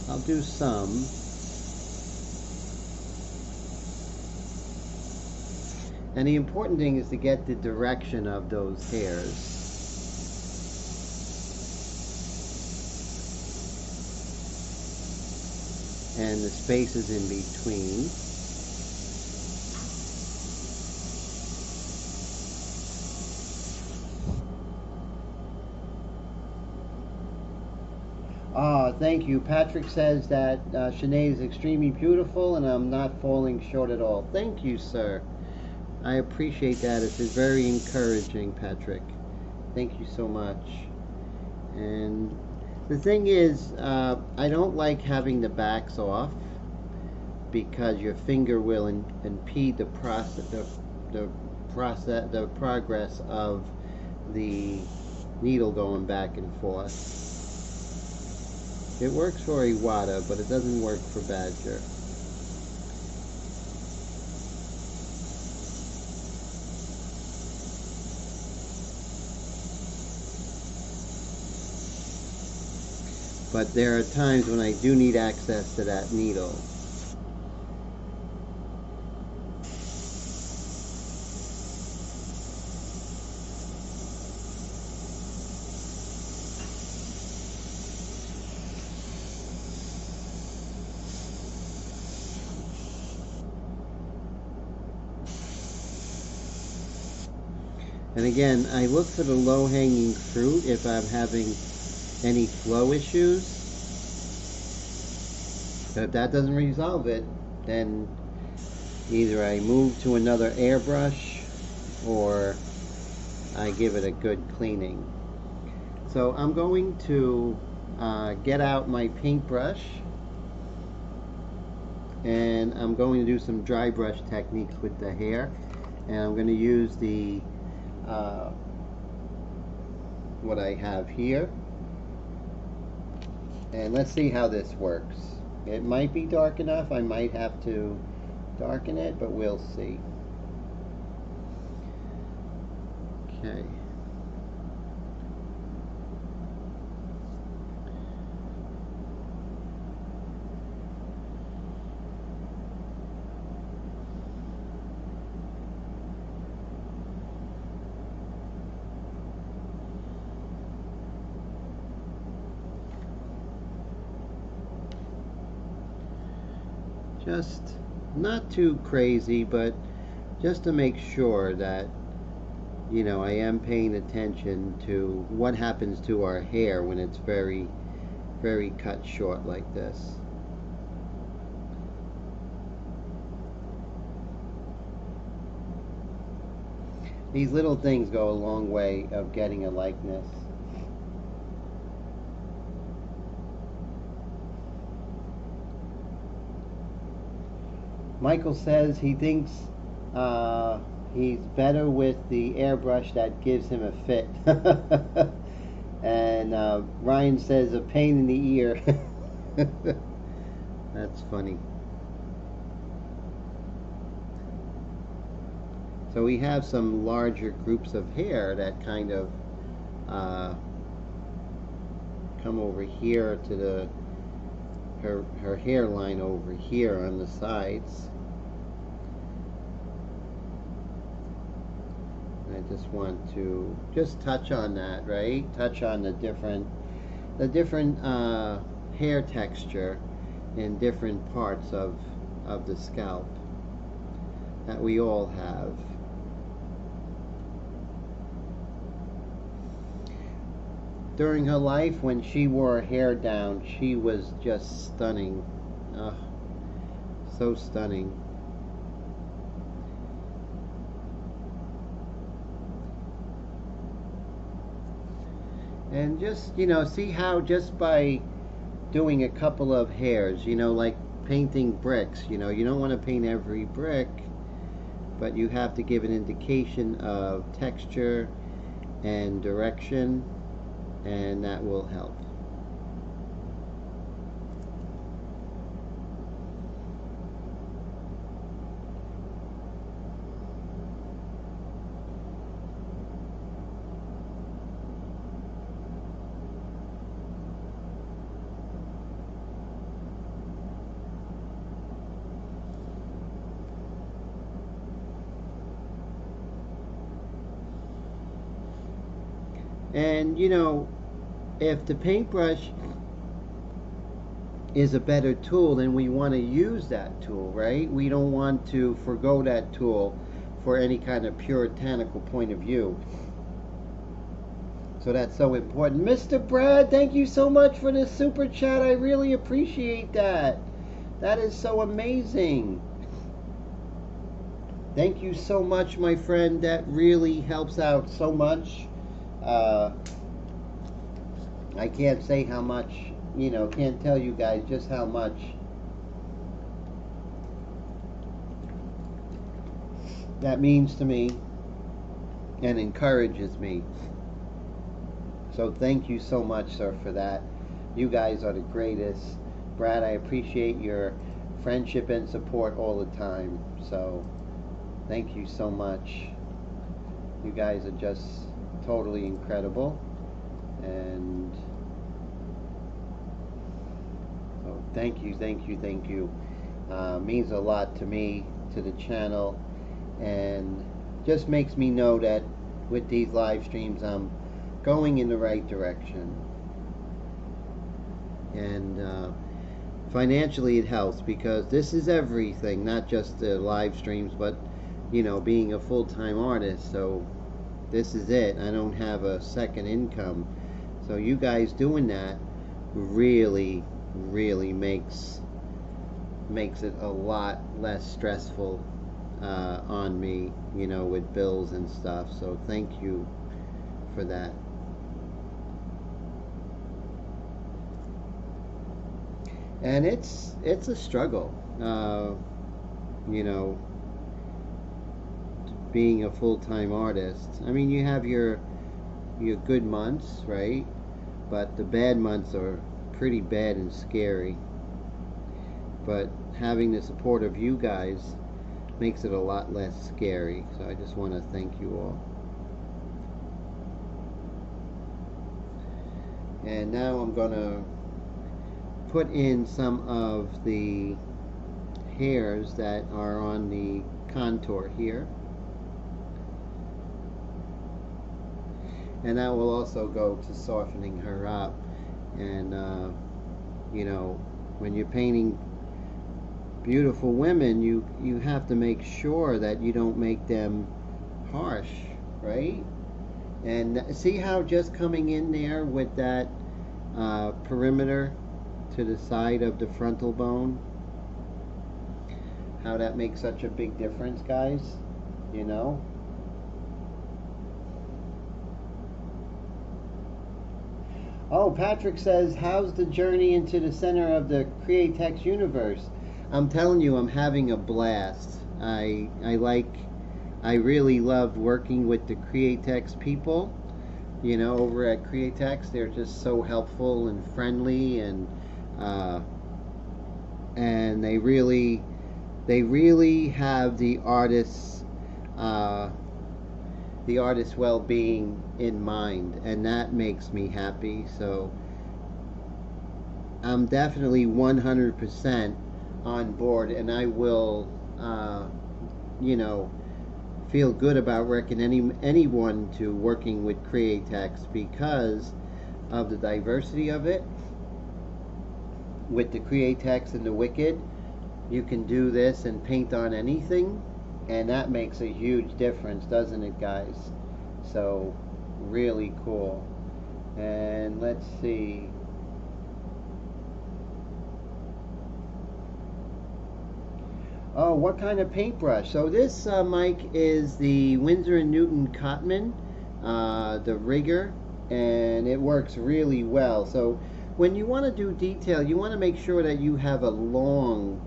S1: I'll do some. And the important thing is to get the direction of those hairs. And the spaces in between. Thank you. Patrick says that Sinead is extremely beautiful and I'm not falling short at all. Thank you, sir. I appreciate that. It is very encouraging, Patrick. Thank you so much. And the thing is, I don't like having the backs off because your finger will impede the progress of the needle going back and forth. It works for Iwata, but it doesn't work for Badger. But there are times when I do need access to that needle. And again, I look for the low-hanging fruit if I'm having any flow issues. But if that doesn't resolve it, then either I move to another airbrush or I give it a good cleaning. So I'm going to get out my paintbrush and I'm going to do some dry brush techniques with the hair, and I'm going to use the what I have here, and let's see how this works. It might be dark enough, I might have to darken it, but we'll see. Okay. Just Not too crazy, but just to make sure that, you know, I am paying attention to what happens to our hair when it's very, very cut short like this. These little things go a long way of getting a likeness. Michael says he thinks he's better with the airbrush that gives him a fit. And Ryan says a pain in the ear. That's funny. So we have some larger groups of hair that kind of come over here to the her hairline over here on the sides. I just want to just touch on that, right? Touch on the different hair texture in different parts of the scalp that we all have. During her life, when she wore her hair down, she was just stunning. Oh, so stunning. And just, you know, see how just by doing a couple of hairs, you know, like painting bricks, you know, you don't want to paint every brick, but you have to give an indication of texture and direction, and that will help. And you know, if the paintbrush is a better tool, then we want to use that tool, right? We don't want to forgo that tool for any kind of puritanical point of view. So that's so important. Mr. Brad, thank you so much for the super chat. I really appreciate that. That is so amazing. Thank you so much, my friend. That really helps out so much. I can't say how much, you know, can't tell you guys just how much that means to me and encourages me. So thank you so much, sir, for that. You guys are the greatest. Brad, I appreciate your friendship and support all the time. So thank you so much. You guys are just totally incredible. And so thank you, thank you, thank you. Means a lot to me, to the channel, and just makes me know that with these live streams I'm going in the right direction. And financially it helps, because this is everything, not just the live streams, but you know, being a full-time artist. So this is it. I don't have a second income. So you guys doing that really, really makes it a lot less stressful on me, you know, with bills and stuff. So thank you for that. And it's a struggle, you know, being a full-time artist. I mean, you have your good months, right? But the bad months are pretty bad and scary. But having the support of you guys makes it a lot less scary. So I just want to thank you all. And now I'm gonna put in some of the hairs that are on the contour here. And that will also go to softening her up. And you know, when you're painting beautiful women, you have to make sure that you don't make them harsh, right? And see how just coming in there with that perimeter to the side of the frontal bone, how that makes such a big difference, guys, you know? Oh, Patrick says, how's the journey into the center of the Createx universe? I'm telling you, I'm having a blast. I really love working with the Createx people. You know, over at Createx, they're just so helpful and friendly, uh, and they really have uh, the artist's well-being in mind, and that makes me happy. So I'm definitely 100% on board, and I will, you know, feel good about recommending anyone to working with Createx because of the diversity of it. With the Createx and the Wicked, you can do this and paint on anything, and that makes a huge difference, doesn't it, guys? So really cool. And let's see. Oh, what kind of paintbrush? So this, Mike, is the Winsor & Newton Cotman, the rigger, and it works really well. So when you want to do detail, you want to make sure that you have a long,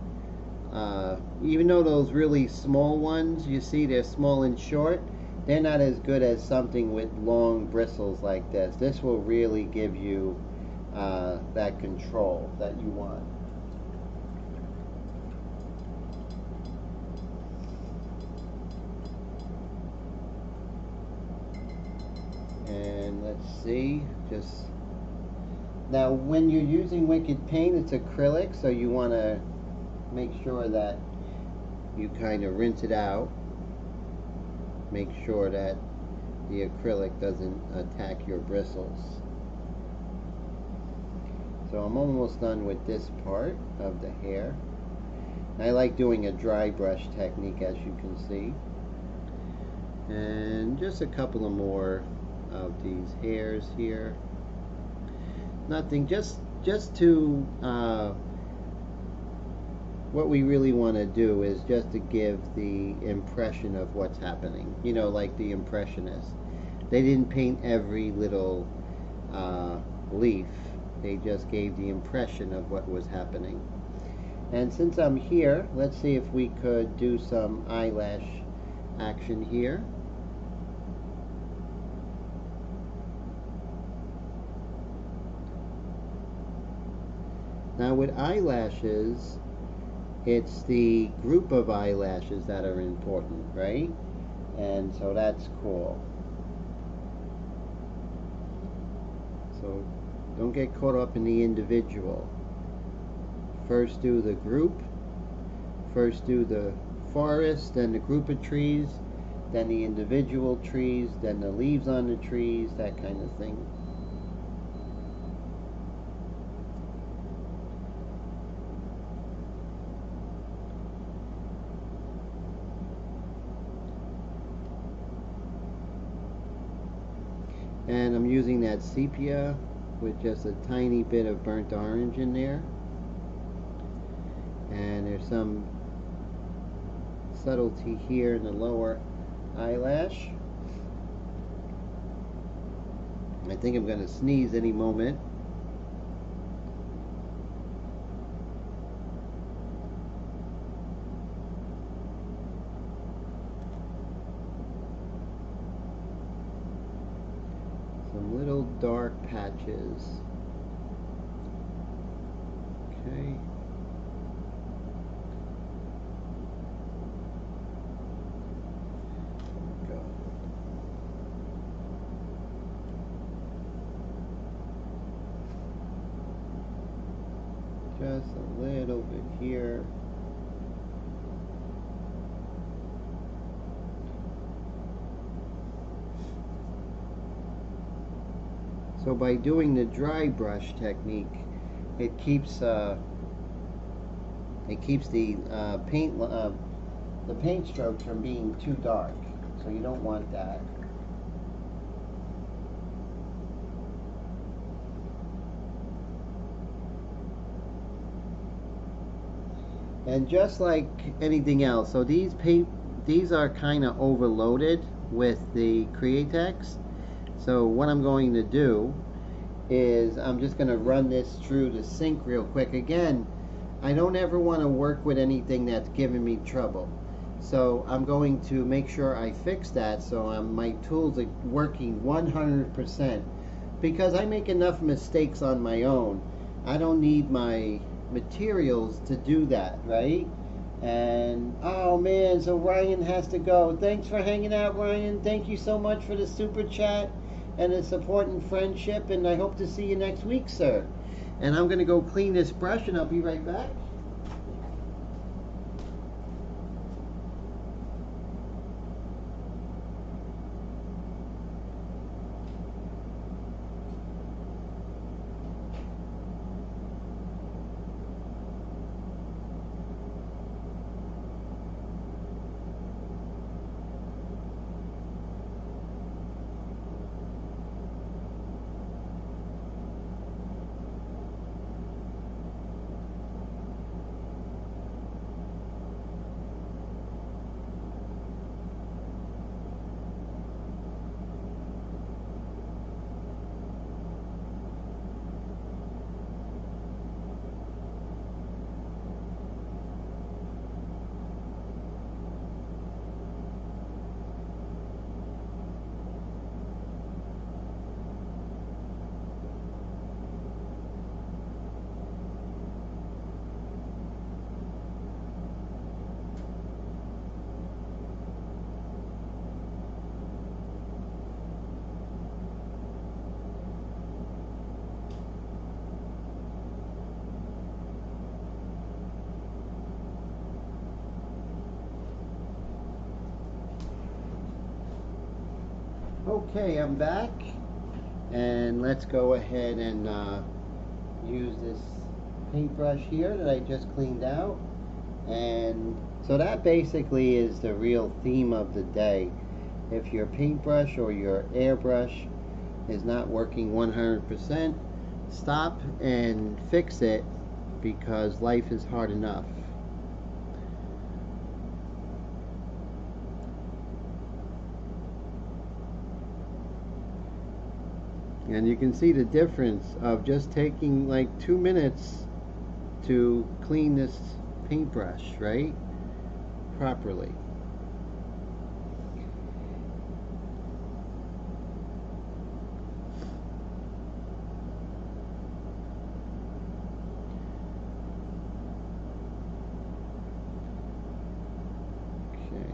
S1: even though those really small ones, you see they're small and short, they're not as good as something with long bristles like this. This will really give you that control that you want. And let's see, just now when you're using Wicked paint, it's acrylic, so you want to make sure that you kind of rinse it out. Make sure that the acrylic doesn't attack your bristles. So I'm almost done with this part of the hair. I like doing a dry brush technique, as you can see. And just a couple of more of these hairs here. Nothing, just to what we really want to do is just to give the impression of what's happening. You know, like the Impressionists. They didn't paint every little leaf. They just gave the impression of what was happening. And since I'm here, let's see if we could do some eyelash action here. Now with eyelashes, it's the group of eyelashes that are important, right? And so that's cool. So don't get caught up in the individual. First do the group, first do the forest, then the group of trees, then the individual trees, then the leaves on the trees, that kind of thing. And I'm using that sepia with just a tiny bit of burnt orange in there. And there's some subtlety here in the lower eyelash. I think I'm going to sneeze any moment. Some little dark patches. Okay. Go. Just a little bit here. So by doing the dry brush technique, it keeps It keeps the paint strokes from being too dark, so you don't want that. And just like anything else, so these are kind of overloaded with the Createx. So what I'm going to do is I'm just going to run this through the sink real quick. Again, I don't ever want to work with anything that's giving me trouble. So I'm going to make sure I fix that so my tools are working 100%, because I make enough mistakes on my own. I don't need my materials to do that, right? And oh man, so Ryan has to go. Thanks for hanging out, Ryan. Thank you so much for the super chat and the support and friendship, and I hope to see you next week, sir. And I'm gonna go clean this brush and I'll be right back. Okay, I'm back, and let's go ahead and use this paintbrush here that I just cleaned out. And so that basically is the real theme of the day. If your paintbrush or your airbrush is not working 100%, stop and fix it, because life is hard enough. And you can see the difference of just taking like 2 minutes to clean this paintbrush, right? Properly. Okay.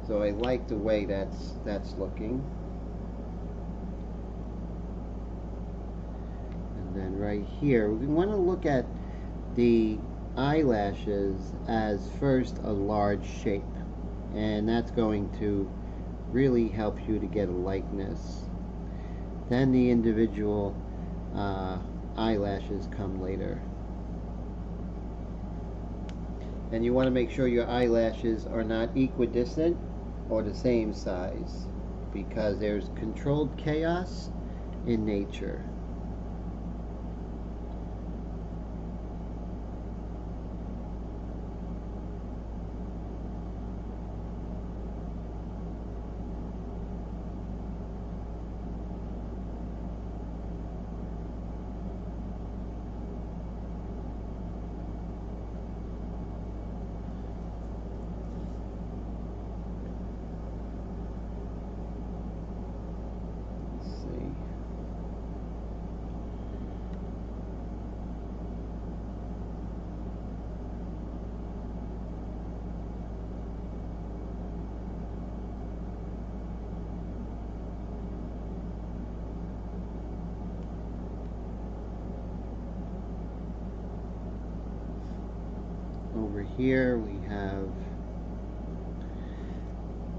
S1: So I like the way that's looking. Then right here, we want to look at the eyelashes as first a large shape, and that's going to really help you to get a likeness. Then the individual eyelashes come later. And you want to make sure your eyelashes are not equidistant or the same size, because there's controlled chaos in nature.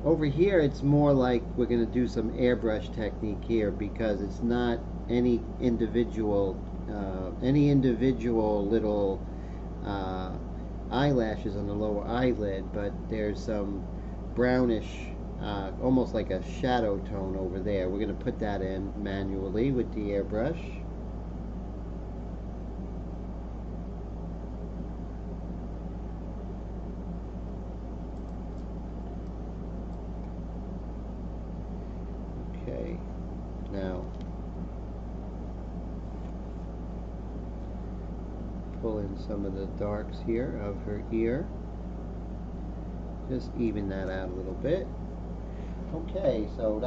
S1: Over here it's more like we're going to do some airbrush technique here, because it's not any individual little eyelashes on the lower eyelid, but there's some brownish, almost like a shadow tone over there. We're going to put that in manually with the airbrush. Okay, now pull in some of the darks here of her ear. Just even that out a little bit. Okay, so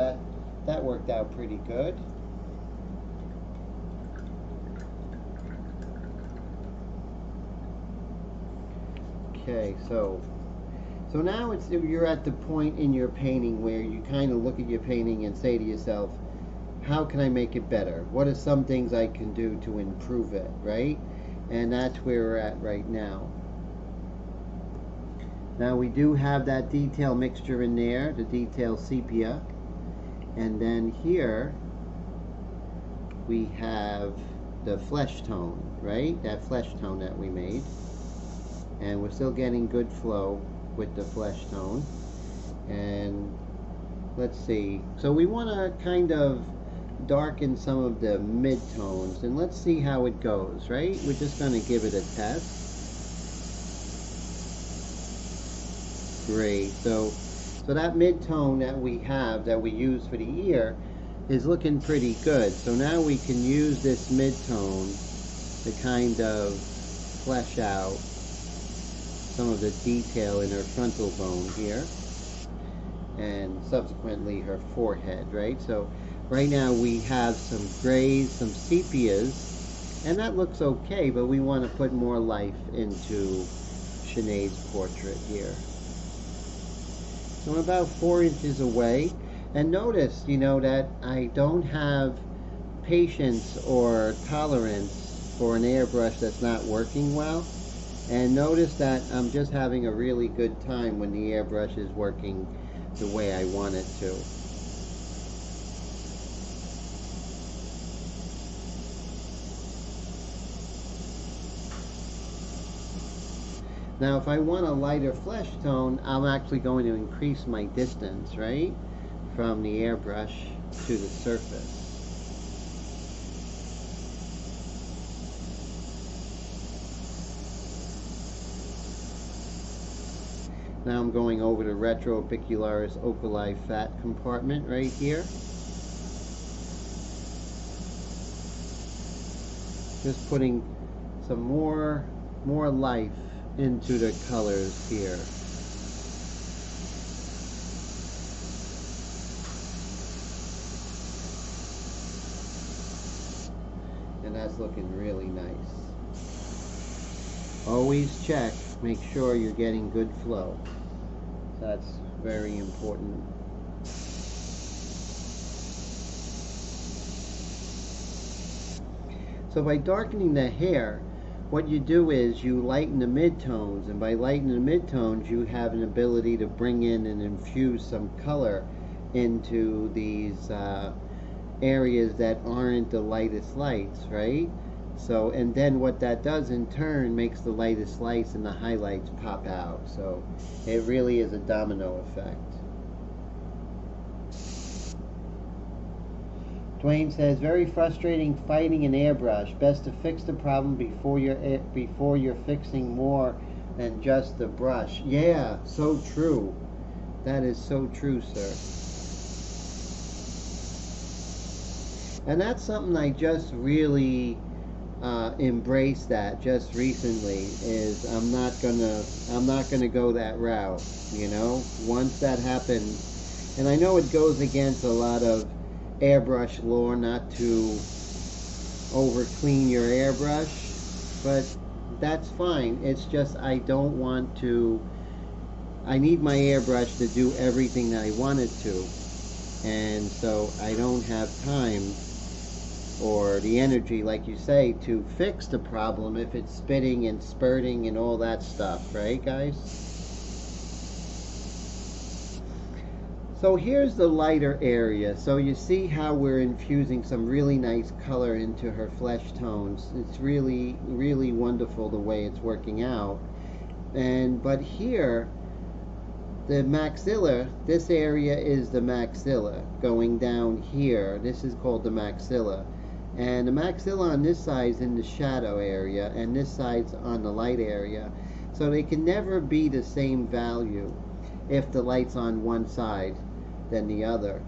S1: that worked out pretty good. Okay, so now you're at the point in your painting where you kind of look at your painting and say to yourself, how can I make it better? What are some things I can do to improve it, right? And that's where we're at right now. Now we do have that detail mixture in there, the detail sepia. And then here we have the flesh tone, right? That flesh tone that we made. And we're still getting good flow with the flesh tone. And let's see. So we want to kind of darken some of the mid-tones, and let's see how it goes, right? We're just going to give it a test. Great. So that mid-tone that we have, that we use for the ear, is looking pretty good. So now we can use this mid-tone to kind of flesh out some of the detail in her frontal bone here, and subsequently her forehead, right? So right now we have some grays, some sepias, and that looks okay, but we want to put more life into Sinéad's portrait here. So I'm about 4 inches away, and notice, you know, that I don't have patience or tolerance for an airbrush that's not working well. And notice that I'm just having a really good time when the airbrush is working the way I want it to. Now if I want a lighter flesh tone, I'm actually going to increase my distance, right, from the airbrush to the surface. Now I'm going over to retroapicularis oculi fat compartment right here. Just putting some more life into the colors here. And that's looking really nice. Always check, make sure you're getting good flow. That's very important. So by darkening the hair, what you do is you lighten the midtones, and by lightening the midtones you have an ability to bring in and infuse some color into these areas that aren't the lightest lights, right? So, and then what that does in turn makes the lightest lights and the highlights pop out. So it really is a domino effect. Dwayne says, very frustrating fighting an airbrush. Best to fix the problem before you're fixing more than just the brush. Yeah, so true. That is so true, sir. And that's something I just really embraced that just recently, is I'm not gonna go that route, you know. Once that happens, and I know it goes against a lot of airbrush lore not to over clean your airbrush, but that's fine. It's just I don't want to. I need my airbrush to do everything that I want it to, and so I don't have time or the energy, like you say, to fix the problem if it's spitting and spurting and all that stuff, right, guys? So here's the lighter area. So you see how we're infusing some really nice color into her flesh tones. It's really, really wonderful the way it's working out. but here, the maxilla, this area is the maxilla going down here. This is called the maxilla. And the maxilla on this side is in the shadow area, and this side's on the light area. So they can never be the same value if the light's on one side than the other.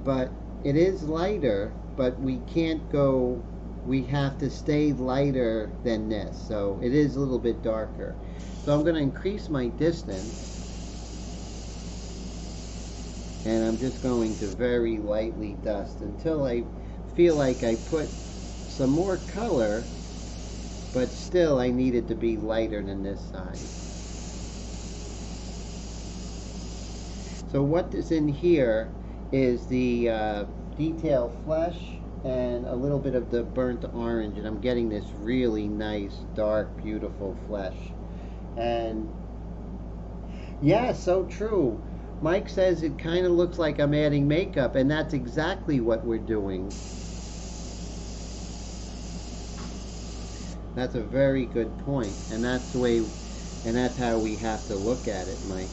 S1: But it is lighter, but we can't go, we have to stay lighter than this. So it is a little bit darker. So I'm going to increase my distance. And I'm just going to very lightly dust until I feel like I put some more color, but still I need it to be lighter than this side. So what is in here is the detail flesh and a little bit of the burnt orange, and I'm getting this really nice, dark, beautiful flesh. And yeah, so true. Mike says it kind of looks like I'm adding makeup, and that's exactly what we're doing. That's a very good point, and that's the way, and that's how we have to look at it, Mike.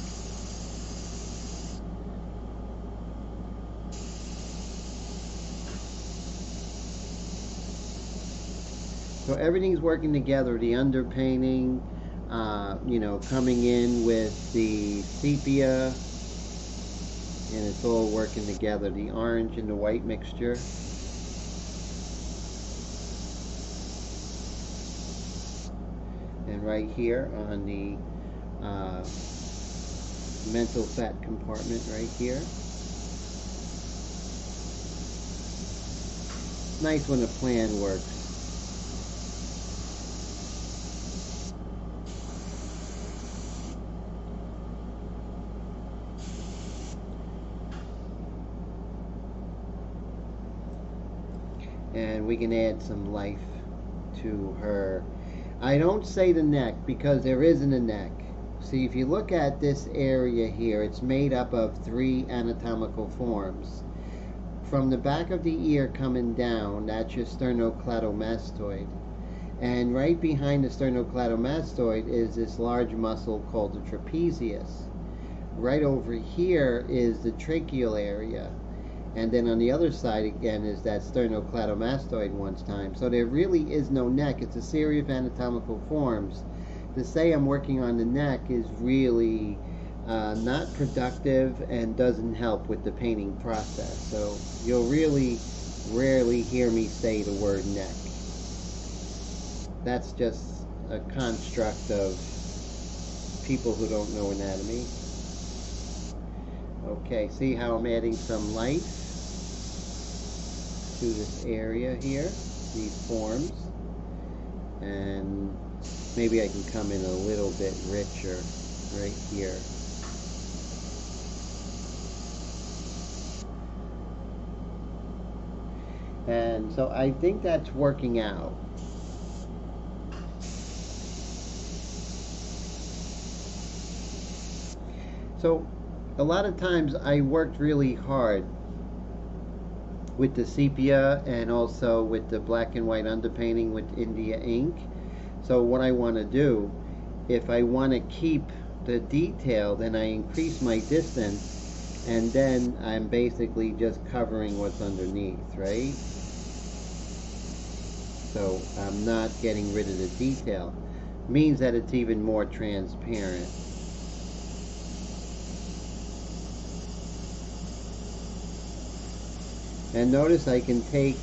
S1: So everything's working together, the underpainting, you know, coming in with the sepia, and it's all working together, the orange and the white mixture. And right here on the mental fat compartment right here. Nice when the plan works. And we can add some life to her. I don't say the neck because there isn't a neck. See, if you look at this area here, it's made up of 3 anatomical forms. From the back of the ear coming down, that's your sternocleidomastoid. And right behind the sternocleidomastoid is this large muscle called the trapezius. Right over here is the tracheal area. And then on the other side again is that sternocleidomastoid once time. So there really is no neck. It's a series of anatomical forms. To say I'm working on the neck is really not productive and doesn't help with the painting process. So you'll really rarely hear me say the word neck. That's just a construct of people who don't know anatomy. Okay, see how I'm adding some light to this area here, these forms, and maybe I can come in a little bit richer right here. And so I think that's working out. So a lot of times I worked really hard with the sepia and also with the black and white underpainting with India ink. So what I want to do, if I want to keep the detail, then I increase my distance, and then I'm basically just covering what's underneath, right? So I'm not getting rid of the detail. Means that it's even more transparent. And notice I can take,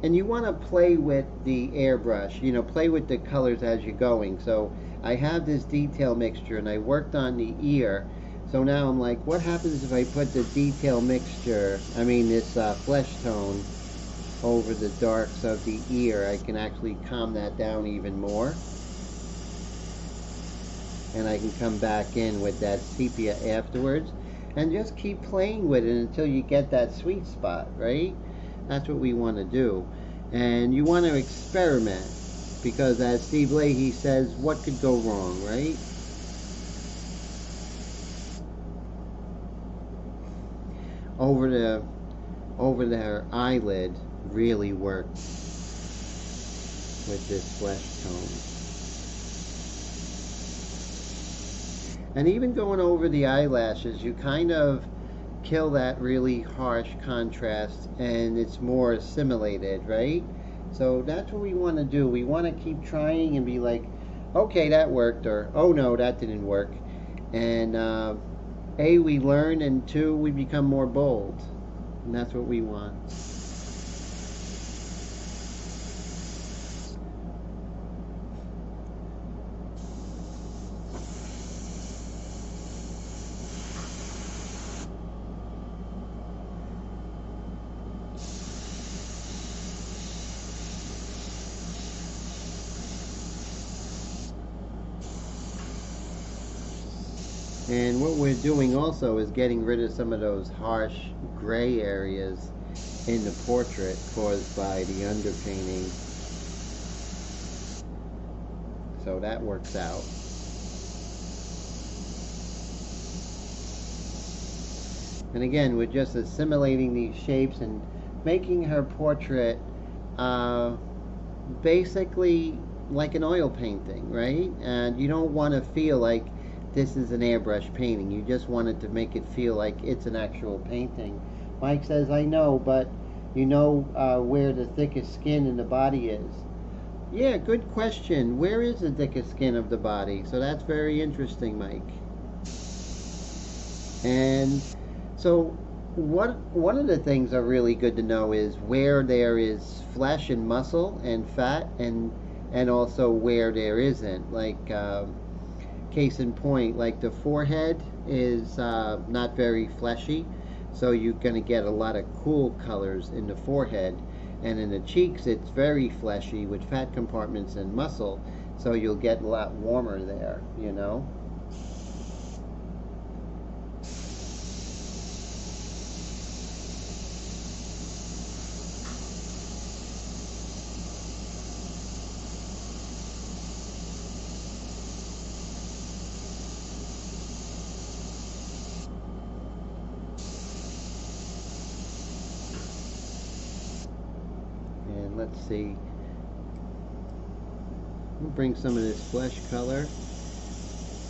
S1: and you want to play with the airbrush, you know, play with the colors as you're going. So I have this detail mixture and I worked on the ear. So now I'm like, what happens if I put the detail mixture, this flesh tone over the darks of the ear? I can actually calm that down even more. And I can come back in with that sepia afterwards. And just keep playing with it until you get that sweet spot, right? That's what we want to do. And you want to experiment, because as Steve Leahy says, what could go wrong, right? Over their eyelid really worked with this flesh tone. And even going over the eyelashes, you kind of kill that really harsh contrast and it's more assimilated, right? So that's what we want to do. We want to keep trying and be like, okay, that worked, or oh no, that didn't work. And A, we learn, and two, we become more bold. And that's what we want. And what we're doing also is getting rid of some of those harsh gray areas in the portrait caused by the underpainting. So that works out. And again, we're just assimilating these shapes and making her portrait basically like an oil painting, right? And you don't want to feel like this is an airbrush painting. You just wanted to make it feel like it's an actual painting. Mike says, I know, but you know where the thickest skin in the body is. Yeah, good question. Where is the thickest skin of the body? So that's very interesting, Mike. And so one of the things are really good to know is where there is flesh and muscle and fat, and also where there isn't. Like case in point, like the forehead is not very fleshy, so you're going to get a lot of cool colors in the forehead, and in the cheeks it's very fleshy with fat compartments and muscle, so you'll get a lot warmer there, you know. And let's see, we'll bring some of this flesh color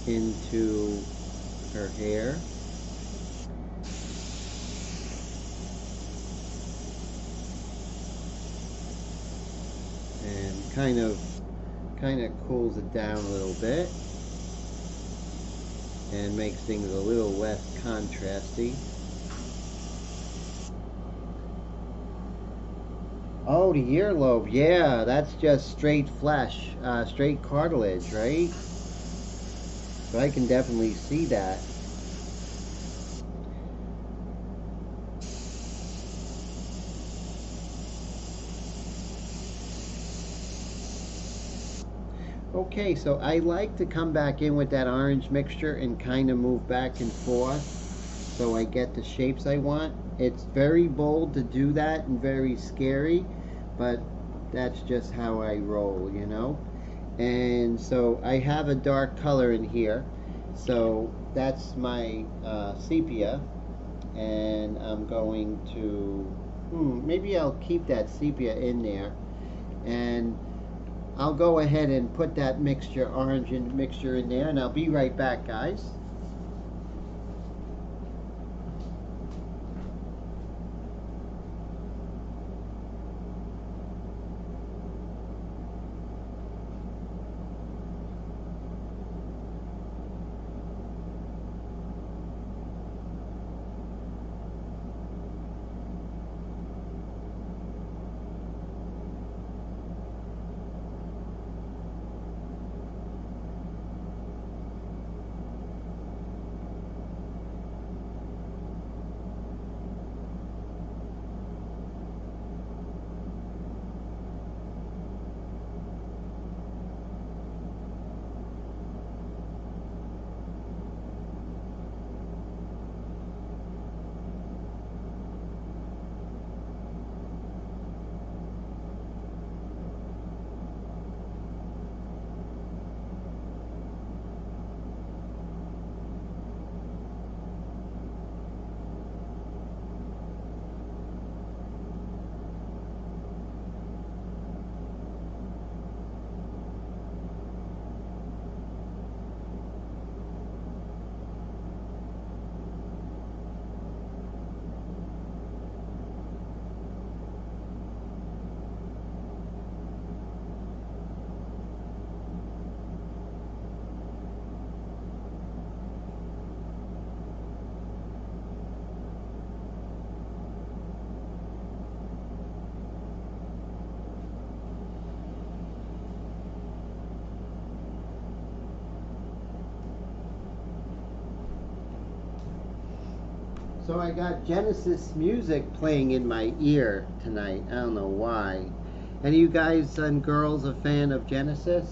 S1: into her hair. And kind of cools it down a little bit and makes things a little less contrasty. Oh, the earlobe, yeah, that's just straight flesh, straight cartilage, right? So I can definitely see that. Okay, so I like to come back in with that orange mixture and kind of move back and forth so I get the shapes I want. It's very bold to do that and very scary, but that's just how I roll, you know. And so I have a dark color in here, so that's my sepia, and I'm going to maybe I'll keep that sepia in there, and I'll go ahead and put that mixture, orange mixture in there, and I'll be right back, guys. So I got Genesis music playing in my ear tonight. I don't know why. Any of you guys and girls a fan of Genesis?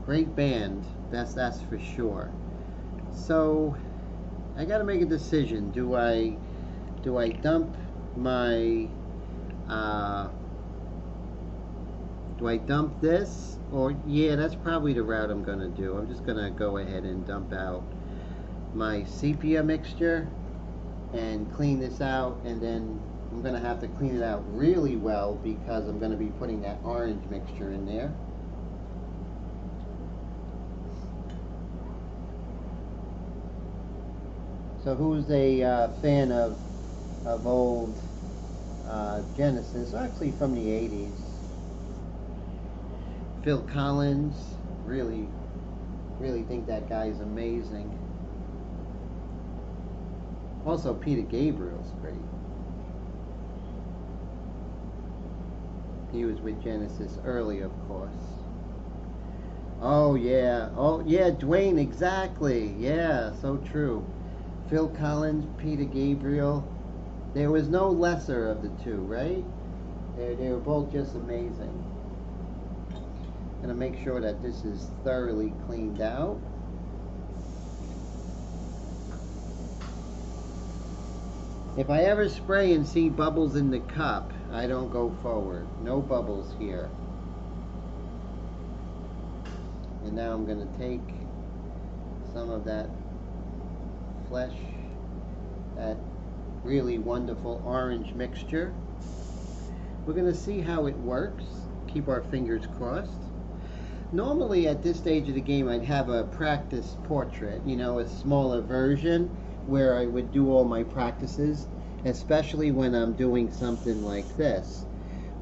S1: Great band, that's for sure. So I got to make a decision. Do I dump my do I dump this, or yeah, that's probably the route I'm gonna do. I'm just gonna go ahead and dump out my sepia mixture and clean this out, and then I'm gonna have to clean it out really well because I'm gonna be putting that orange mixture in there. So who's a fan of old Genesis, actually from the 80s? Phil Collins, really think that guy's amazing. Also, Peter Gabriel's great. He was with Genesis early, of course. Oh yeah, Dwayne, exactly. Yeah, so true. Phil Collins, Peter Gabriel. There was no lesser of the two, right? They were both just amazing. Gonna make sure that this is thoroughly cleaned out. If I ever spray and see bubbles in the cup, I don't go forward. No bubbles here. And now I'm gonna take some of that flesh, that really wonderful orange mixture. We're gonna see how it works. Keep our fingers crossed. Normally at this stage of the game I'd have a practice portrait, you know, a smaller version where I would do all my practices, especially when I'm doing something like this.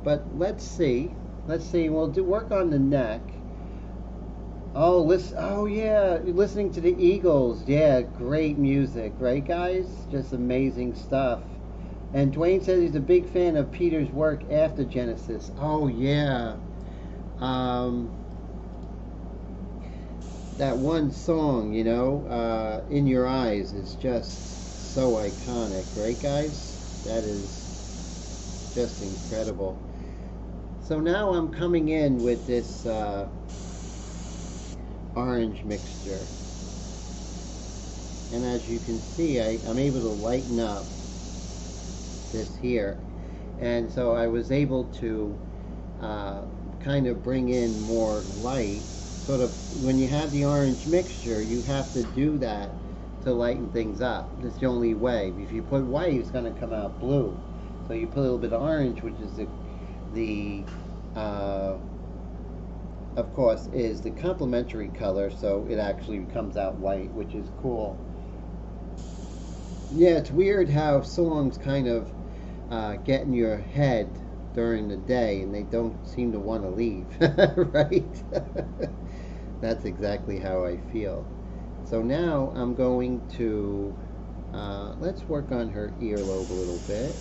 S1: But let's see, we'll work on the neck. Oh, listen, oh yeah, listening to the Eagles, yeah, great music, right guys? Just amazing stuff. And Dwayne says he's a big fan of Peter's work after Genesis. Oh yeah. That one song, you know, In Your Eyes, is just so iconic, right guys? That is just incredible. So now I'm coming in with this orange mixture, and as you can see I'm able to lighten up this here, and so I was able to kind of bring in more light. Sort of when you have the orange mixture, you have to do that to lighten things up. That's the only way. If you put white, it's going to come out blue. So you put a little bit of orange, which is of course, is the complementary color, so it actually comes out white, which is cool. Yeah, it's weird how songs kind of get in your head during the day and they don't seem to want to leave, right? That's exactly how I feel. So now I'm going to, let's work on her earlobe a little bit.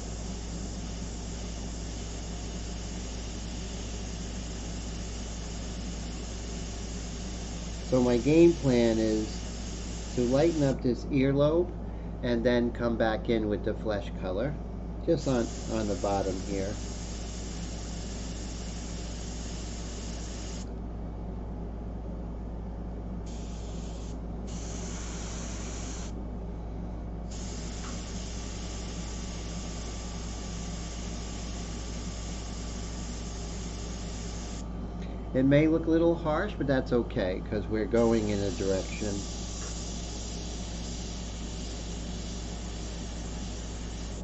S1: So my game plan is to lighten up this earlobe and then come back in with the flesh color, just on the bottom here. It may look a little harsh, but that's okay because we're going in a direction.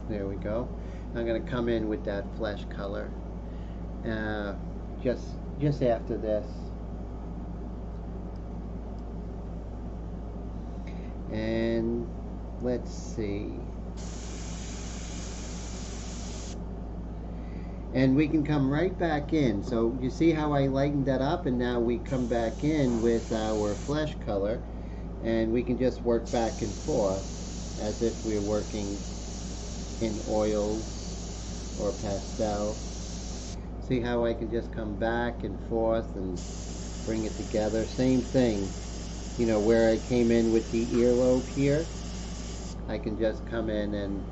S1: There we go. I'm going to come in with that flesh color just after this. And let's see. And we can come right back in. So you see how I lightened that up, and now we come back in with our flesh color, and we can just work back and forth as if we're working in oils or pastel. See how I can just come back and forth and bring it together. Same thing, you know, where I came in with the earlobe here. I can just come in and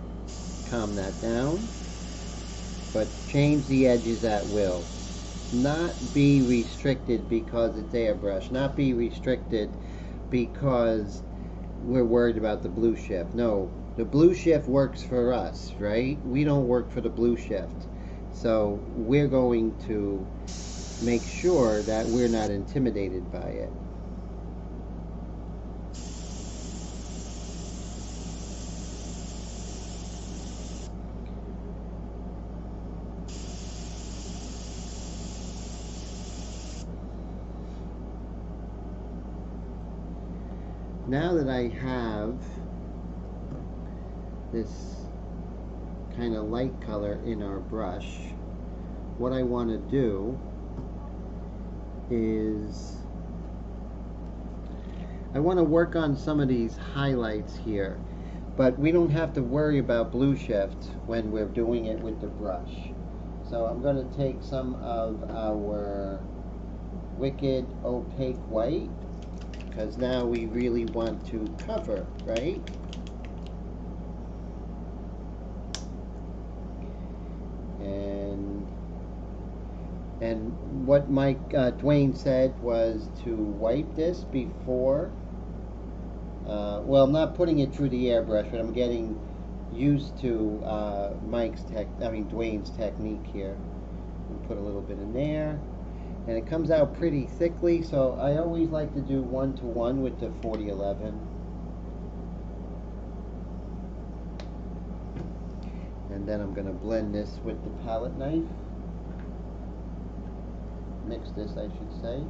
S1: calm that down. But change the edges at will. Not be restricted because it's airbrush. Not be restricted because we're worried about the blue shift. No, the blue shift works for us, right? We don't work for the blue shift. So we're going to make sure that we're not intimidated by it. Now that I have this kind of light color in our brush, what I want to do is I want to work on some of these highlights here, but we don't have to worry about blue shift when we're doing it with the brush. So I'm going to take some of our Wicked Opaque White, because now we really want to cover, right? And what Mike Dwayne said was to wipe this before, well, I'm not putting it through the airbrush, but I'm getting used to Dwayne's technique here. Put a little bit in there. And it comes out pretty thickly, so I always like to do 1-to-1 with the 4011. And then I'm going to blend this with the palette knife. Mix this, I should say.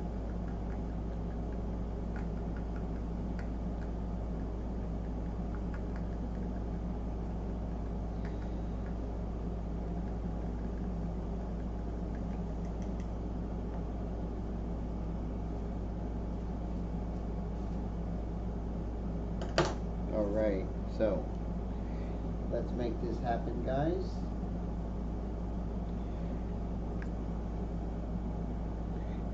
S1: Alright, so let's make this happen, guys.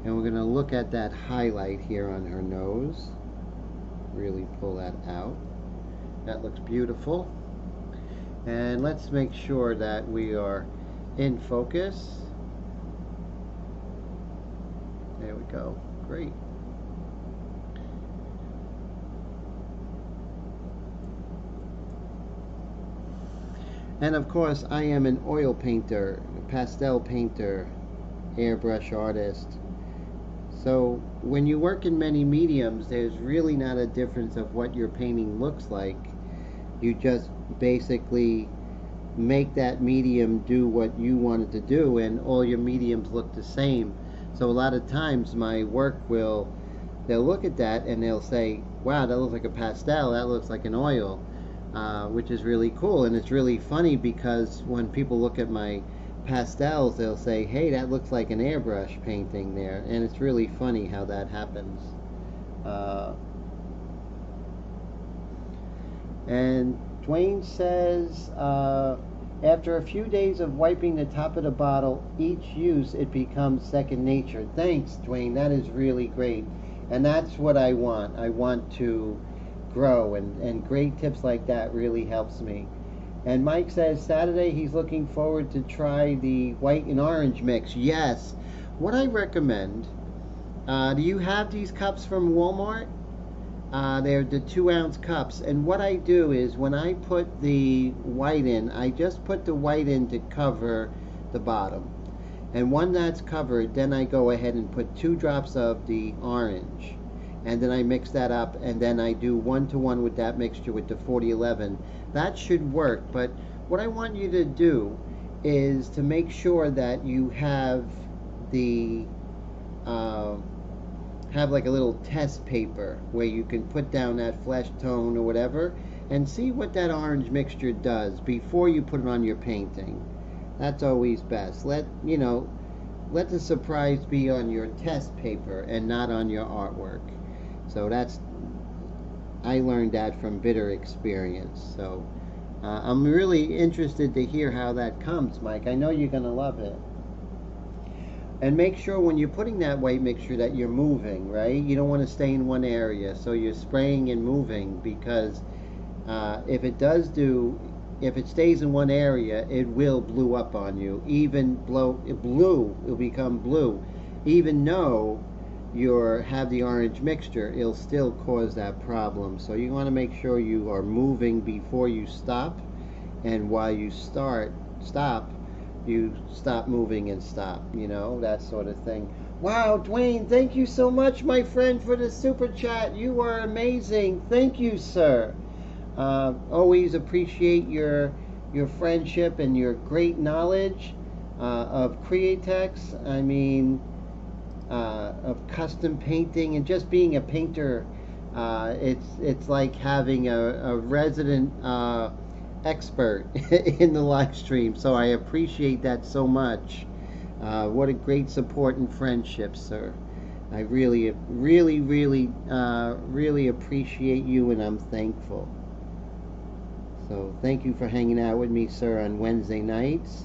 S1: And we're going to look at that highlight here on her nose. Really pull that out. That looks beautiful. And let's make sure that we are in focus. There we go. Great. And of course, I am an oil painter, a pastel painter, airbrush artist. So when you work in many mediums, there's really not a difference of what your painting looks like. You just basically make that medium do what you want it to do, and all your mediums look the same. So a lot of times my work they'll look at that and they'll say, wow, that looks like a pastel, that looks like an oil, which is really cool. And it's really funny because when people look at my pastels, they'll say, hey, that looks like an airbrush painting there. And it's really funny how that happens. And Dwayne says, after a few days of wiping the top of the bottle each use, it becomes second nature. Thanks, Dwayne. That is really great. And that's what I want. I want to grow, and great tips like that really helps me. And Mike says Saturday he's looking forward to try the white and orange mix. Yes. What I recommend, do you have these cups from Walmart? They're the 2-ounce cups. And what I do is when I put the white in, I just put the white in to cover the bottom. And when that's covered, then I go ahead and put 2 drops of the orange. And then I mix that up, and then I do 1-to-1 with that mixture with the 4011. That should work, but what I want you to do is to make sure that you have the have like a little test paper where you can put down that flesh tone or whatever and see what that orange mixture does before you put it on your painting. That's always best. Let the surprise be on your test paper and not on your artwork. So I learned that from bitter experience. So I'm really interested to hear how that comes, Mike. I know you're going to love it. And make sure when you're putting that white mixture that you're moving, right? You don't want to stay in one area. So you're spraying and moving, because If it stays in one area, it will blue up on you. It'll become blue. Even though you have the orange mixture, it'll still cause that problem. So you want to make sure you are moving before you stop, and while you stop, you stop moving and stop, that sort of thing. Wow, Dwayne, thank you so much, my friend, for the super chat. You are amazing. Thank you, sir. Always appreciate your friendship and your great knowledge of Createx. I mean, of custom painting and just being a painter. It's like having a resident expert in the live stream. So I appreciate that so much. What a great support and friendship, sir. I really appreciate you, and I'm thankful. So thank you for hanging out with me, sir, on Wednesday nights.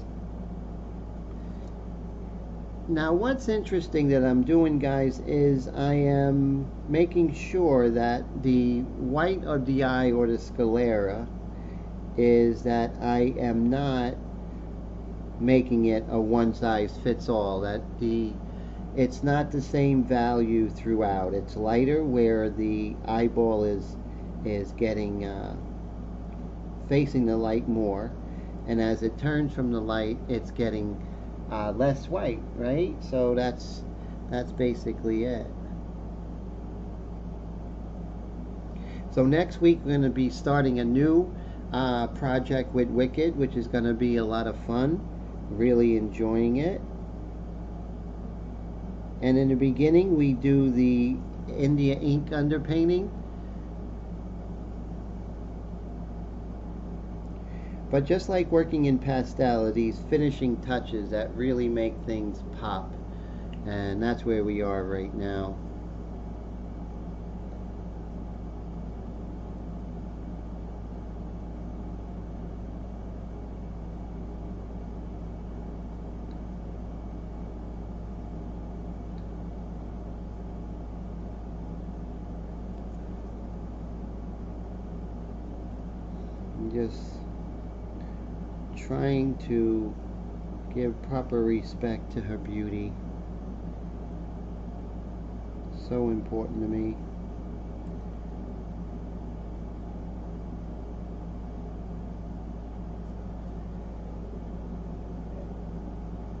S1: Now, what's interesting that I'm doing, guys, is I am making sure that the white of the eye, or the sclera, is that I am not making it a one-size-fits-all. That it's not the same value throughout. It's lighter where the eyeball is getting facing the light more, and as it turns from the light, it's getting less white, right? So that's basically it. So next week we're going to be starting a new project with Wicked, which is going to be a lot of fun. Really enjoying it. And in the beginning we do the India ink underpainting. But just like working in pastel, these finishing touches that really make things pop. And that's where we are right now. Just trying to give proper respect to her beauty. So important to me.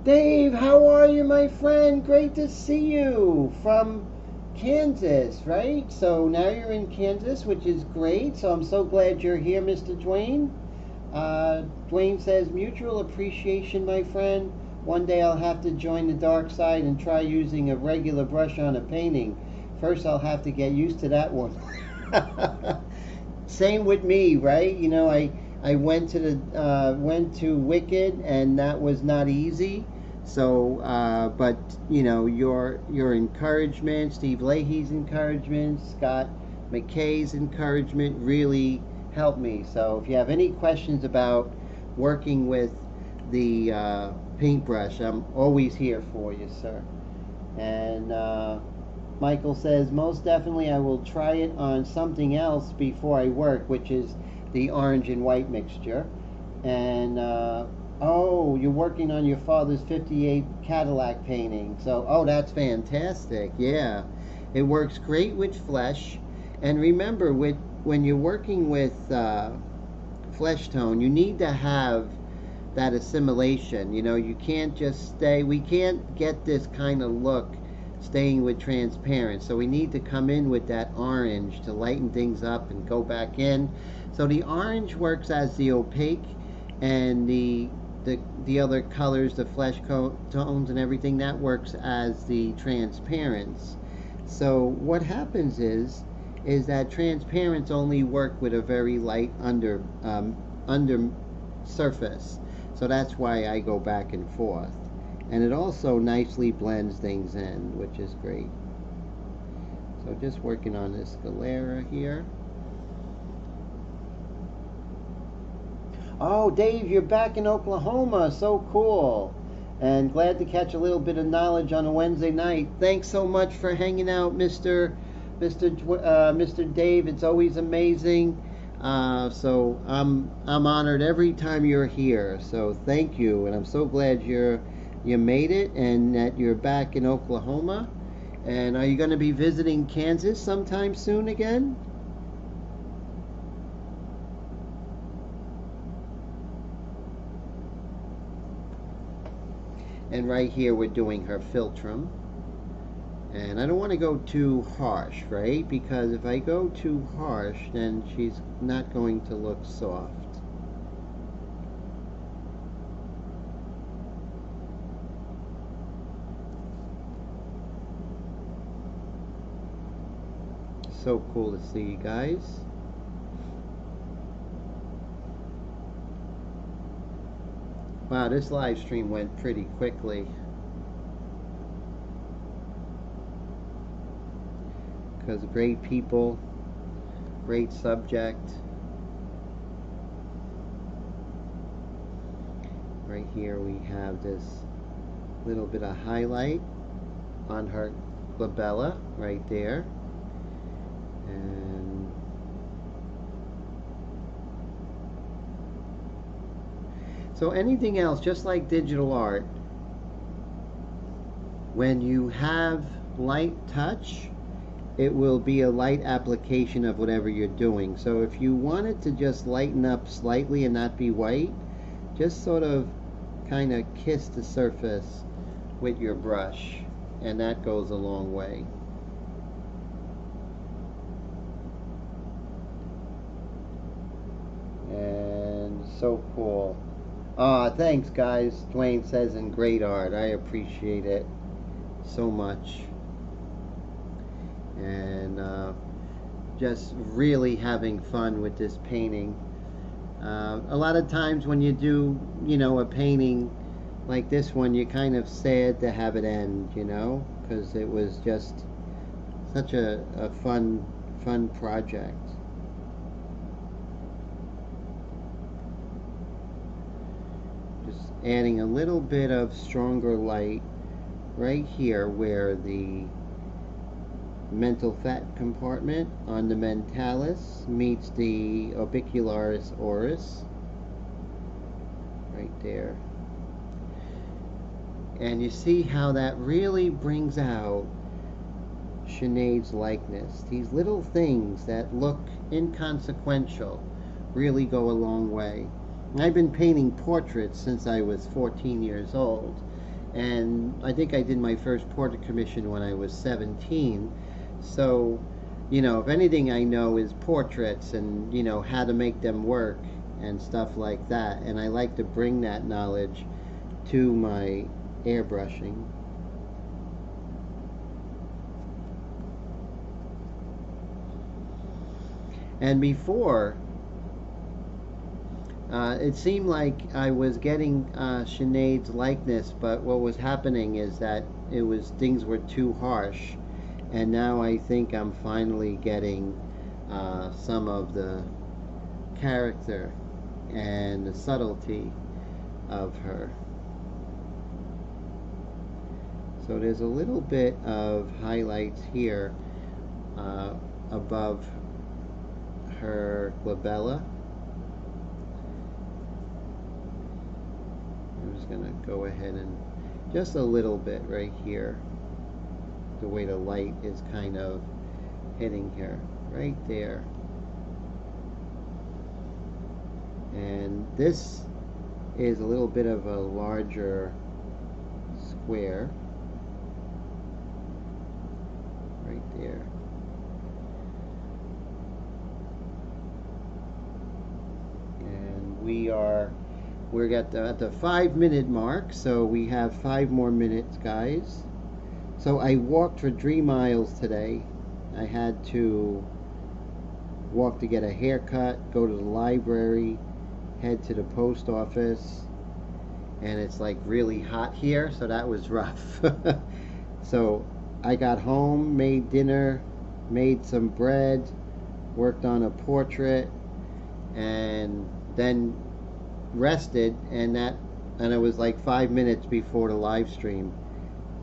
S1: Dave, how are you, my friend? Great to see you from Kansas, right? So now you're in Kansas, which is great. So I'm so glad you're here, Mr. Dwayne. Dwayne says, mutual appreciation, my friend. One day I'll have to join the dark side and try using a regular brush on a painting. First I'll have to get used to that one. Same with me, right? You know, I went to Wicked, and that was not easy. So, but you know, your encouragement, Steve Leahy's encouragement, Scott McKay's encouragement really helped me. So if you have any questions about working with the paintbrush, I'm always here for you, sir. And Michael says, most definitely I will try it on something else before I work, which is the orange and white mixture. And oh, you're working on your father's 58 Cadillac painting. So, oh, that's fantastic. Yeah, it works great with flesh. And remember, when you're working with flesh tone, you need to have that assimilation. You know, you can't just we can't get this kind of look staying with transparent. So we need to come in with that orange to lighten things up and go back in. So the orange works as the opaque, and the other colors, the flesh tones and everything, that works as the transparents. So what happens is that transparents only work with a very light under surface. So that's why I go back and forth. And it also nicely blends things in, which is great. So just working on this sclera here. Oh, Dave, you're back in Oklahoma. So cool. And glad to catch a little bit of knowledge on a Wednesday night. Thanks so much for hanging out, Mr. Dave. It's always amazing. So I'm honored every time you're here. So thank you, and I'm so glad you made it and that you're back in Oklahoma. And are you going to be visiting Kansas sometime soon again? And right here we're doing her philtrum. And I don't want to go too harsh, right? Because if I go too harsh, then she's not going to look soft. So cool to see you guys. Wow, this live stream went pretty quickly. Because great people, great subject. Right here we have this little bit of highlight on her glabella right there. And so anything else, just like digital art, when you have light touch, it will be a light application of whatever you're doing. So if you want it to just lighten up slightly and not be white, just sort of kind of kiss the surface with your brush, and that goes a long way. And so cool. Thanks guys. Dwayne says, in great art. I appreciate it so much. And just really having fun with this painting. A lot of times when you do, you know, a painting like this one, you're kind of sad to have it end, you know, because it was just such a fun project. Just adding a little bit of stronger light right here where the mental fat compartment on the mentalis meets the orbicularis oris, right there. And you see how that really brings out Sinéad's likeness. These little things that look inconsequential really go a long way. I've been painting portraits since I was 14 years old, and I think I did my first portrait commission when I was 17. So, you know, if anything I know is portraits and, you know, how to make them work and stuff like that. And I like to bring that knowledge to my airbrushing. And before, it seemed like I was getting Sinéad's likeness, but what was happening is that things were too harsh. And now I think I'm finally getting some of the character and the subtlety of her. So there's a little bit of highlights here above her glabella. I'm just going to go ahead and just a little bit right here, the way the light is kind of hitting her right there. And this is a little bit of a larger square right there. And we're at the 5-minute mark, so we have 5 more minutes, guys. So I walked for 3 miles today. I had to walk to get a haircut, go to the library, head to the post office, and it's like really hot here, so that was rough. So I got home, made dinner, made some bread, worked on a portrait, and then rested, and it was like 5 minutes before the live stream.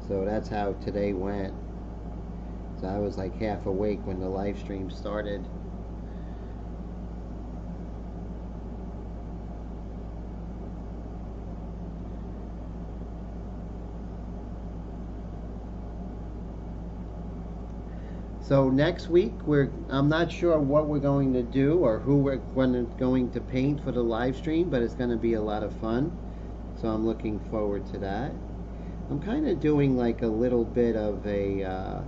S1: So that's how today went. So I was like half awake when the live stream started. So next week, I'm not sure what we're going to do or who we're going to paint for the live stream, but it's going to be a lot of fun. So I'm looking forward to that. I'm kind of doing like a little bit of a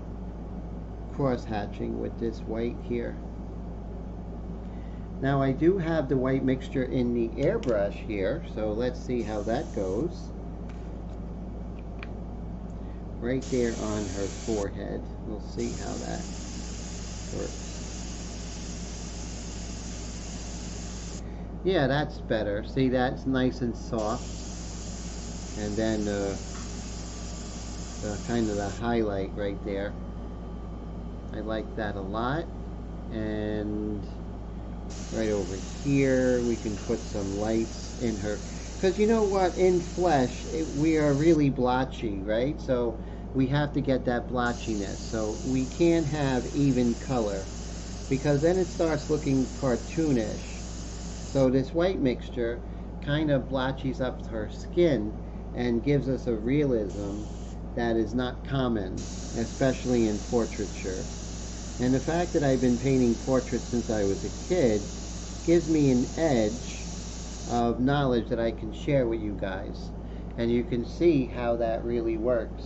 S1: cross hatching with this white here. Now I do have the white mixture in the airbrush here, so let's see how that goes. Right there on her forehead. We'll see how that works. Yeah, that's better. See, that's nice and soft. And then the kind of the highlight right there. I like that a lot. And right over here we can put some lights in her, because you know what, in flesh we are really blotchy, right? So we have to get that blotchiness, so we can't have even color because then it starts looking cartoonish. So this white mixture kind of blotches up her skin and gives us a realism that is not common, especially in portraiture. And the fact that I've been painting portraits since I was a kid gives me an edge of knowledge that I can share with you guys. And you can see how that really works.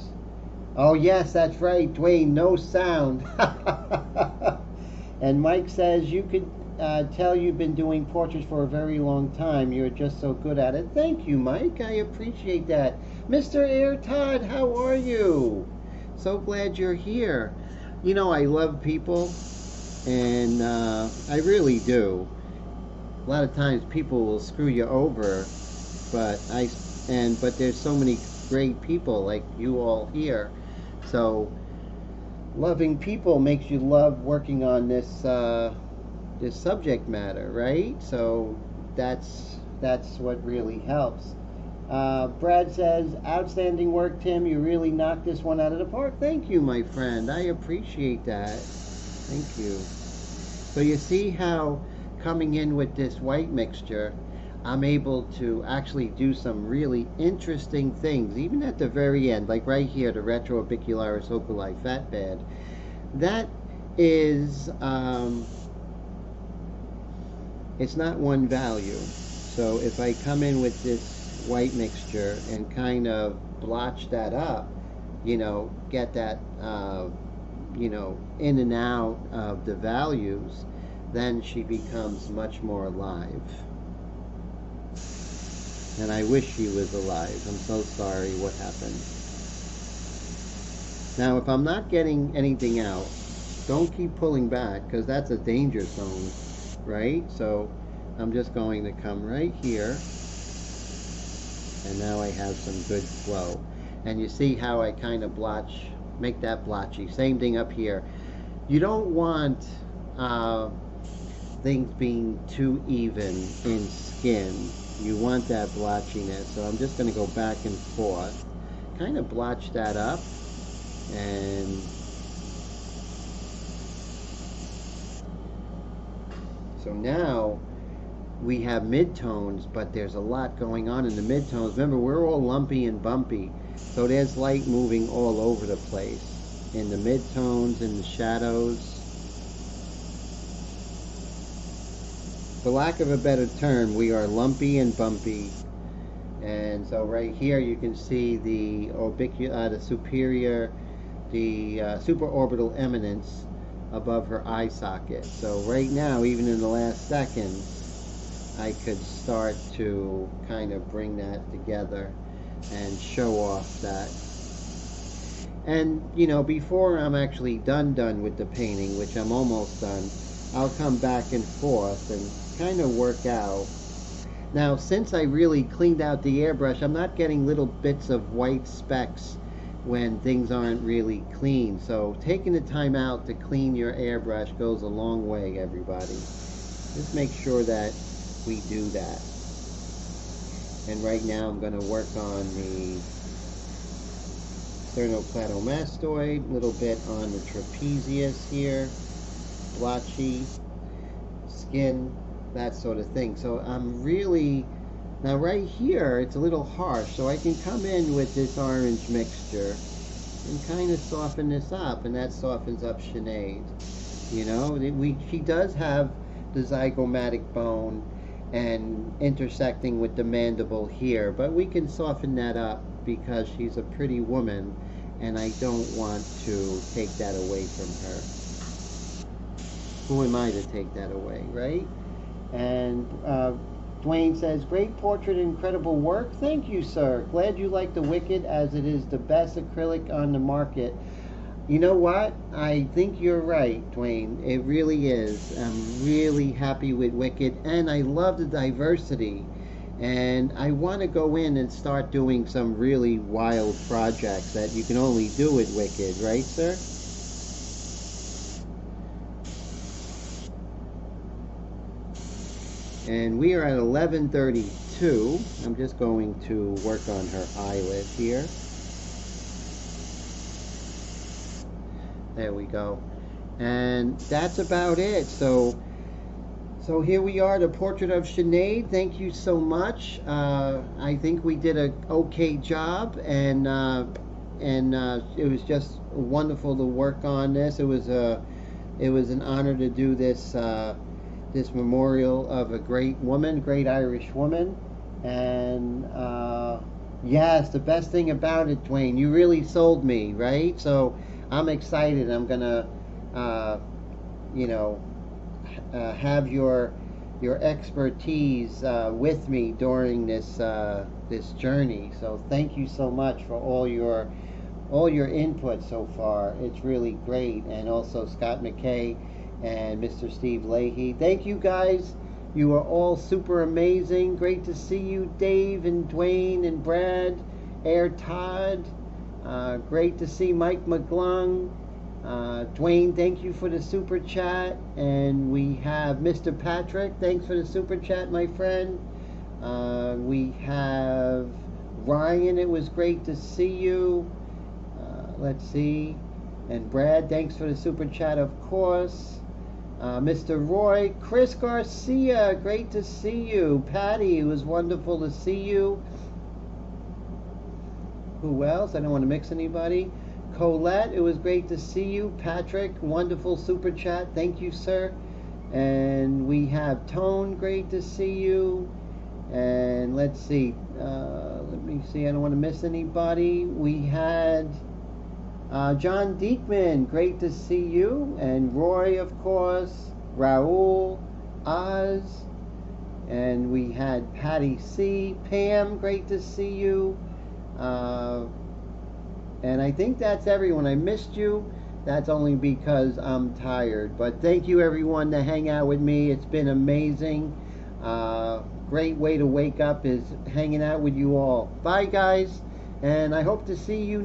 S1: Oh yes, that's right, Dwayne, no sound. And Mike says, you could tell you've been doing portraits for a very long time. You're just so good at it. Thank you, Mike. I appreciate that. Mr. Air Todd, how are you? So glad you're here. You know, I love people, and I really do. A lot of times people will screw you over, but there's so many great people like you all here. So loving people makes you love working on this this subject matter, right? So that's what really helps. Brad says, outstanding work, Tim. You really knocked this one out of the park. Thank you, my friend. I appreciate that. Thank you. So you see how coming in with this white mixture, I'm able to actually do some really interesting things, even at the very end, like right here, the retrorbicularis oculi fat pad. That is, it's not one value. So if I come in with this white mixture and kind of blotch that up, you know, get that, you know, in and out of the values, then she becomes much more alive. And I wish she was alive. I'm so sorry what happened. Now, if I'm not getting anything out, don't keep pulling back, because that's a danger zone, right? So I'm just going to come right here, and now I have some good flow. And you see how I kind of blotch, make that blotchy. Same thing up here. You don't want things being too even in skin. You want that blotchiness. So I'm just going to go back and forth, kind of blotch that up, and so now we have midtones, but there's a lot going on in the midtones. Remember, we're all lumpy and bumpy, so there's light moving all over the place in the midtones, in the shadows. For lack of a better term, we are lumpy and bumpy. And so right here you can see the superior, the supraorbital eminence above her eye socket. So right now, even in the last seconds, I could start to kind of bring that together and show off that. And you know, before I'm actually done with the painting, which I'm almost done, I'll come back and forth and kind of work out. Now, since I really cleaned out the airbrush, I'm not getting little bits of white specks when things aren't really clean. So taking the time out to clean your airbrush goes a long way, everybody. Just make sure that we do that. And right now I'm going to work on the sternocleidomastoid, a little bit on the trapezius here, blotchy skin, that sort of thing. So I'm really, now right here it's a little harsh, so I can come in with this orange mixture and kind of soften this up, and that softens up Sinead. You know, she does have the zygomatic bone and intersecting with the mandible here, but we can soften that up because she's a pretty woman, and I don't want to take that away from her. Who am I to take that away, right? And Dwayne says, great portrait, incredible work. Thank you, sir. Glad you like the Wicked, as it is the best acrylic on the market. You know what? I think you're right, Dwayne. It really is. I'm really happy with Wicked, and I love the diversity. And I want to go in and start doing some really wild projects that you can only do with Wicked, right, sir? And we are at 11:32. I'm just going to work on her eyelid here. There we go. And that's about it. So here we are, the portrait of Sinead. Thank you so much. I think we did an okay job, and it was just wonderful to work on this. It was an honor to do this this memorial of a great woman, great Irish woman. And yes, the best thing about it, Dwayne, you really sold me, right? So I'm excited. I'm gonna you know, have your expertise with me during this this journey. So thank you so much for all your input so far. It's really great. And also Scott McKay and Mr. Steve Leahy. Thank you guys. You are all super amazing. Great to see you, Dave and Dwayne and Brad, Air Todd. Great to see Mike McGlung. Dwayne, thank you for the super chat. And we have Mr. Patrick. Thanks for the super chat, my friend. We have Ryan. It was great to see you. Let's see. And Brad, thanks for the super chat, of course. Mr. Roy, Chris Garcia, great to see you. Patty, it was wonderful to see you. Who else? I don't want to mix anybody. Colette, it was great to see you. Patrick, wonderful super chat. Thank you, sir. And we have Tone, great to see you. And let's see. Let me see. I don't want to miss anybody. We had John Diekman, great to see you. And Roy, of course. Raul, Oz. And we had Patty C. Pam, great to see you. And I think that's everyone. I missed you. That's only because I'm tired. But thank you, everyone, to hang out with me. It's been amazing. Great way to wake up is hanging out with you all. Bye, guys. And I hope to see you